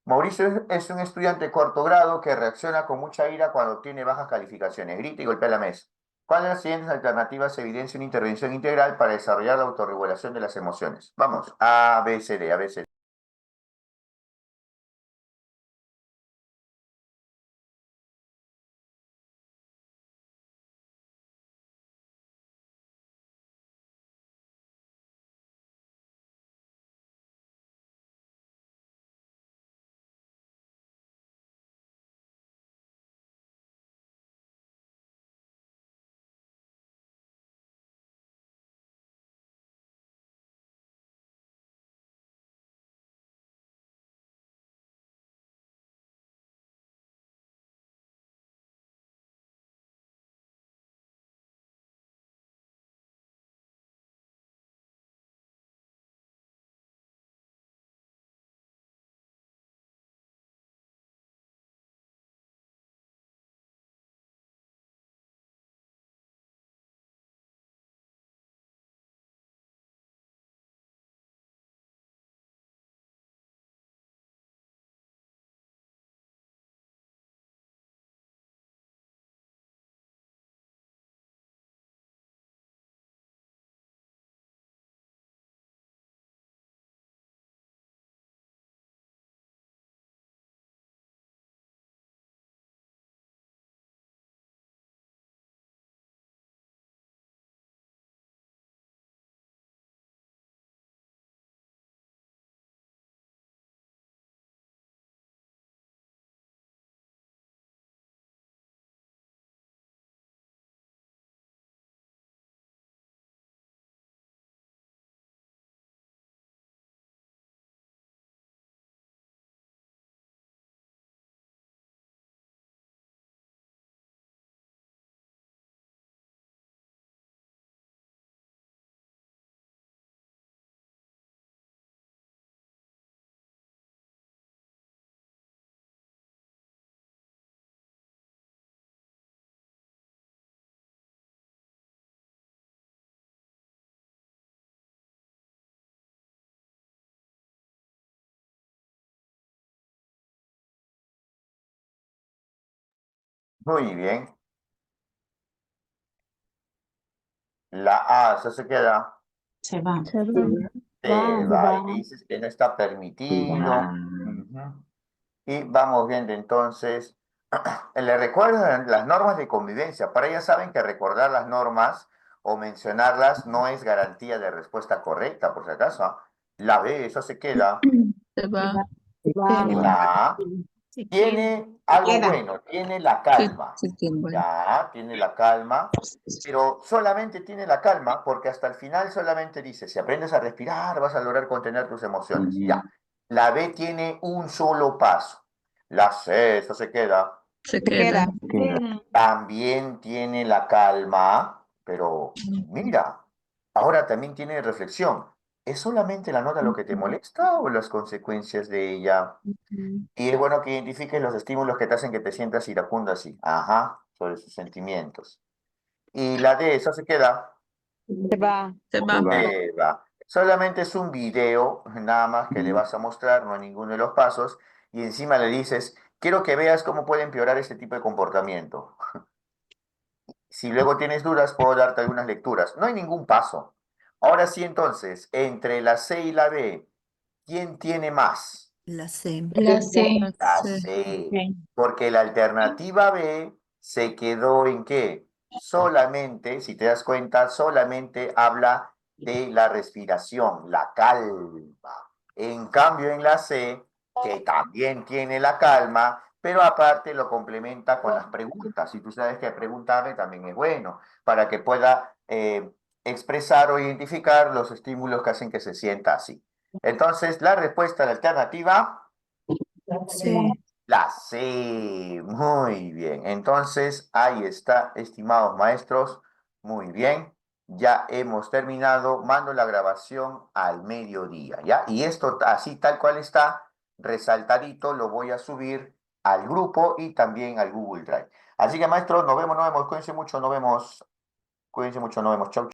Mauricio es un estudiante de cuarto grado que reacciona con mucha ira cuando tiene bajas calificaciones. Grita y golpea la mesa. ¿Cuál de las siguientes alternativas evidencia una intervención integral para desarrollar la autorregulación de las emociones? Vamos. A, B, C, D, A, B, C, D. Muy bien. La A, eso se queda.
Se va.
Se va.
Se va. Y le dices que no está permitido. Ujú. Y vamos viendo entonces. Le recuerdan las normas de convivencia. Para ellas saben que recordar las normas o mencionarlas no es garantía de respuesta correcta, por si acaso. ¿Ah? La B, eso se queda.
Se va.
La A tiene algo
queda.
bueno, tiene la
Sí,
calma.
sí, tiene bueno.
Ya, tiene la calma, pero solamente tiene la calma porque hasta el final solamente dice, si aprendes a respirar, vas a lograr contener tus emociones. Ya. La B tiene un solo paso. La C, eso se queda.
Se queda.
También tiene la calma, pero mira, ahora también tiene reflexión. ¿Es solamente la nota lo que te molesta o las consecuencias de ella? Y es bueno que identifiques los estímulos que te hacen que te sientas iracundo así. Ajá, sobre sus sentimientos. Y la D, eso se queda.
Se va.
Se va.
Va. Solamente es un video, nada más que le vas a mostrar, no hay ninguno de los pasos. Y encima le dices, quiero que veas cómo puede empeorar este tipo de comportamiento. Si luego tienes dudas, puedo darte algunas lecturas. No hay ningún paso. Ahora sí, entonces, entre la C y la B, ¿quién tiene más?
La C.
La C.
La
Sí.
C. Porque la alternativa B se quedó en qué? Solamente, si te das cuenta, solamente habla de la respiración, la calma. En cambio, en la C, que también tiene la calma, pero aparte lo complementa con las preguntas. Y tú sabes que preguntarle también es bueno, para que pueda expresar o identificar los estímulos que hacen que se sienta así. Entonces, la respuesta a la alternativa,
Sí.
la C. Muy bien. Entonces, ahí está, estimados maestros. Muy bien. Ya hemos terminado. Mando la grabación al mediodía, ¿ya? Y esto, así tal cual está, resaltadito, lo voy a subir al grupo y también al Google Drive. Así que, maestros, nos vemos, nos vemos. Cuídense mucho, nos vemos. Cuídense mucho, nos vemos. Chau, chau.